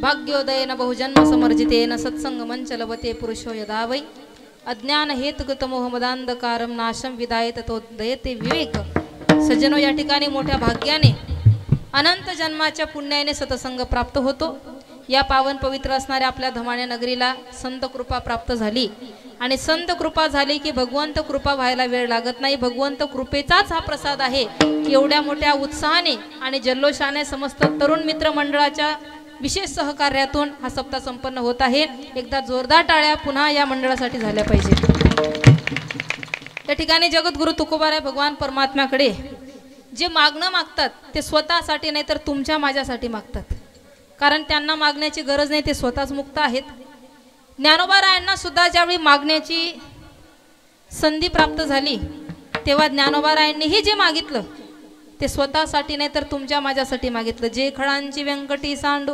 भाग्योदयेन बहुजन्म समर्जितेन सत्संग मंच लभते पुरुषो यदा वै अज्ञान हेतुगत मोहमदांधकारम नाशम विदायत तो दयते विवेक. सज्जनो या ठिकाणी मोठ्या भाग्याने अनंत जन्माच्या पुण्याने सत्संग प्राप्त होतो. या पावन पवित्र असणाऱ्या आपल्या धमाण्या नगरीला संत कृपा प्राप्त झाली आणि संत कृपा झाली की भगवंत कृपा व्हायला वेळ लागत नाही. भगवंत कृपेचाच हा प्रसाद आहे. एवढ्या मोठ्या उत्साहाने आणि जल्लोषाने समस्त तरुण मित्र मंडळाच्या विशेष सहकार्यातून हा सप्ताह संपन्न होत आहे. एकदा जोरदार टाळ्या पुन्हा या मंडळासाठी झाल्या पाहिजे. त्या ठिकाणी जगद्गुरु तुकोबाराय भगवान परमात्म्याकडे जे मागणं मागतात ते स्वतःसाठी नाही तर तुमच्या माझ्यासाठी मागतात. कारण त्यांना मागण्याची गरज नाही, ते स्वतःच मुक्त आहेत. ज्ञानोबारायांना सुद्धा ज्यावेळी मागण्याची संधी प्राप्त झाली तेव्हा ज्ञानोबारायांनीही जे मागितलं ते स्वतःसाठी नाही तर तुमच्या माझ्यासाठी मागितलं. जे खडांची व्यंकटी सांडो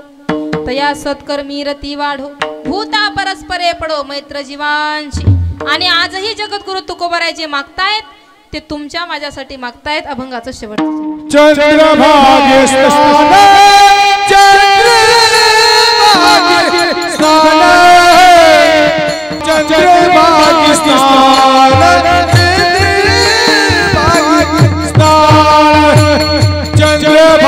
तया सत्कर्मी रती वाढो भूता परस्परे पडो मैत्र जीवांशी. आणि आजही जगद्गुरु तुकोबाराय जे मागतायत ते तुमच्या माझ्यासाठी मागतायत. अभंगाचं शेवट. चंद्रभागे स्नान चंद्रभागे स्नान चंद्रभागे स्नान चंद्रभागे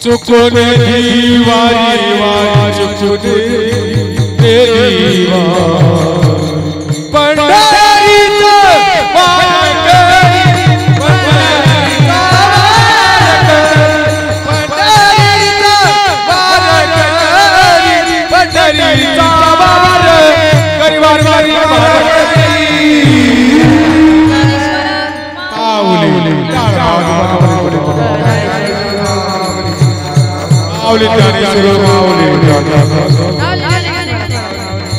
चुकोने दीवारी वारी चुकोने दीवारी पंडा माऊली ज्ञानेश्वर माऊली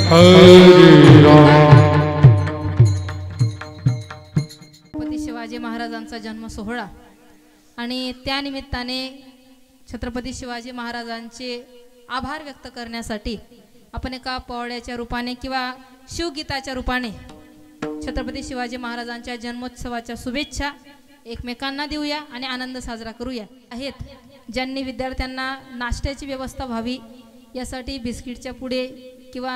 हरे राम. छत्रपती शिवाजी महाराजांचा जन्म सोहळा आणि त्या निमित्ताने छत्रपती शिवाजी महाराजांचे आभार व्यक्त करण्यासाठी आपण एका पोवाड्याच्या रूपाने किंवा शिवगीताच्या रूपाने छत्रपती शिवाजी महाराजांच्या जन्मोत्सवाच्या शुभेच्छा एकमेकांना देऊया आणि आनंद साजरा करूया. आहेत ज्यांनी विद्यार्थ्यांना नाश्त्याची व्यवस्था व्हावी यासाठी बिस्किटच्या पुढे किंवा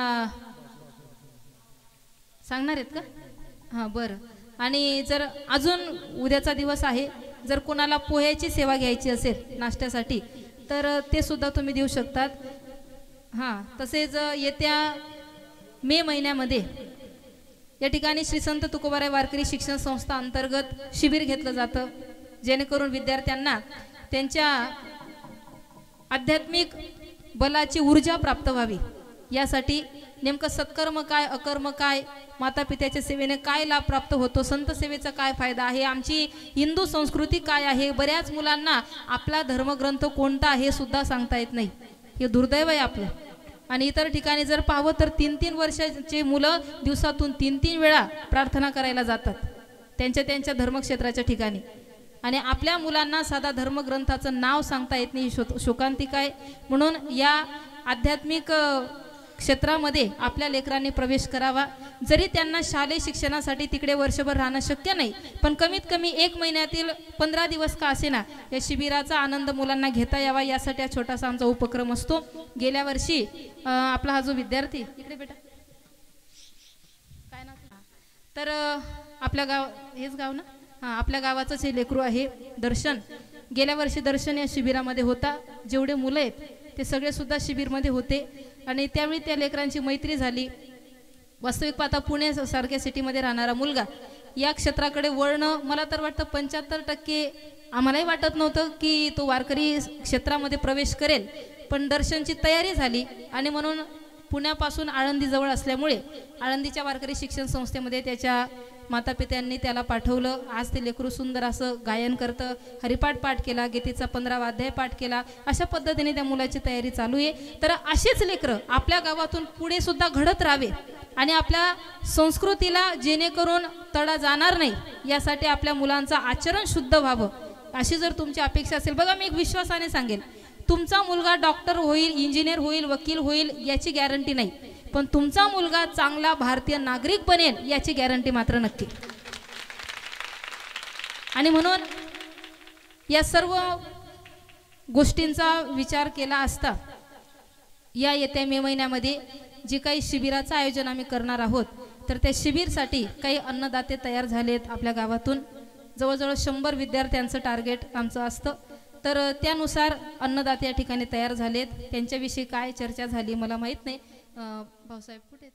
सांगणार आहेत का? हां बरं. आणि जर अजून उद्याचा दिवस आहे, जर कोणाला पोह्याची सेवा घ्यायची असेल नाश्त्यासाठी तर ते सुद्धा तुम्ही देऊ शकतात. हां तसेच येत्या मे महिन्यामध्ये या ठिकाणी श्री संत तुकोबाराय वारकरी शिक्षण संस्था अंतर्गत शिबिर घेतलं जातं, जेणेकरून विद्यार्थ्यांना त्यांच्या आध्यात्मिक बलाची ऊर्जा प्राप्त व्हावी. यासाठी नेमकं सत्कर्म काय, अकर्म काय, माता पित्याच्या सेवेने काय लाभ प्राप्त होतो, संत सेवेचा काय फायदा आहे, आमची हिंदू संस्कृती काय आहे. बऱ्याच मुलांना आपला धर्मग्रंथ कोणता आहे सुद्धा सांगता येत नाही. हे दुर्दैव आहे आपलं. आणि इतर ठिकाणी जर पाहावं तर 3-3 वर्षाचे मुलं दिवसातून 3-3 वेळा प्रार्थना करायला जातात त्यांच्या धर्मक्षेत्राच्या ठिकाणी. आणि आपल्या मुलांना साधा धर्मग्रंथाचं नाव सांगता येत नाही. शोकांतिका आहे. म्हणून या आध्यात्मिक क्षेत्रामध्ये आपल्या लेकरांनी प्रवेश करावा. जरी त्यांना शालेय शिक्षणासाठी तिकडे वर्षभर राहणं शक्य नाही, पण कमीत कमी 1 महिन्यातील 15 दिवस का असेना या शिबिराचा आनंद मुलांना घेता यावा यासाठी हा छोटासा आमचा उपक्रम असतो. गेल्या वर्षी आपला हा जो विद्यार्थी इकडे बेटा काय नाव तर आपल्या हेच गाव ना, हां आपल्या गावाचंच हे लेकरू आहे दर्शन. गेल्या वर्षी दर्शन या शिबिरामध्ये होता. जेवढे मुलं आहेत ते सगळे सुद्धा शिबिरमध्ये होते आणि त्यावेळी त्या लेकरांची मैत्री झाली. वास्तविक पाहता पुणे सारख्या सिटीमध्ये राहणारा मुलगा या क्षेत्राकडे वळणं, मला तर वाटतं 75% आम्हालाही वाटत नव्हतं की तो वारकरी क्षेत्रामध्ये प्रवेश करेल, पण दर्शनची तयारी झाली. आणि म्हणून पुण्यापासून आळंदी जवळ असल्यामुळे आळंदीच्या वारकरी शिक्षण संस्थेमध्ये त्याच्या मातापित्यांनी त्याला पाठवलं. आज ते लेकरू सुंदर असं गायन करतं, हरिपाठ पाठ केला, गीतेचा 15वा अध्याय पाठ केला. अशा पद्धतीने त्या मुलाची तयारी चालू आहे. तर अशीच लेकरं आपल्या गावातून पुढे सुद्धा घडत राहावे आणि आपल्या संस्कृतीला जेणेकरून तडा जाणार नाही यासाठी आपल्या मुलांचं आचरण शुद्ध व्हावं अशी जर तुमची अपेक्षा असेल. बघा मी एक विश्वासाने सांगेन, तुमचा मुलगा डॉक्टर होईल, इंजिनियर होईल, वकील होईल याची गॅरंटी नाही, पण तुमचा मुलगा चांगला भारतीय नागरिक बनेल याची गॅरंटी मात्र नक्की. आणि म्हणून या सर्व गोष्टींचा विचार केला असता या येत्या मे महिन्यामध्ये जी काही शिबिराचं आयोजन आम्ही करणार आहोत, तर त्या शिबिरसाठी काही अन्नदाते तयार झालेत आपल्या गावातून. जवळजवळ 100 विद्यार्थ्यांचं टार्गेट आमचं असतं. तर त्यानुसार अन्नदाते या ठिकाणी तयार झालेत. त्यांच्याविषयी काय चर्चा झाली मला माहीत नाही. भाऊसाहेब कुठे आहेत?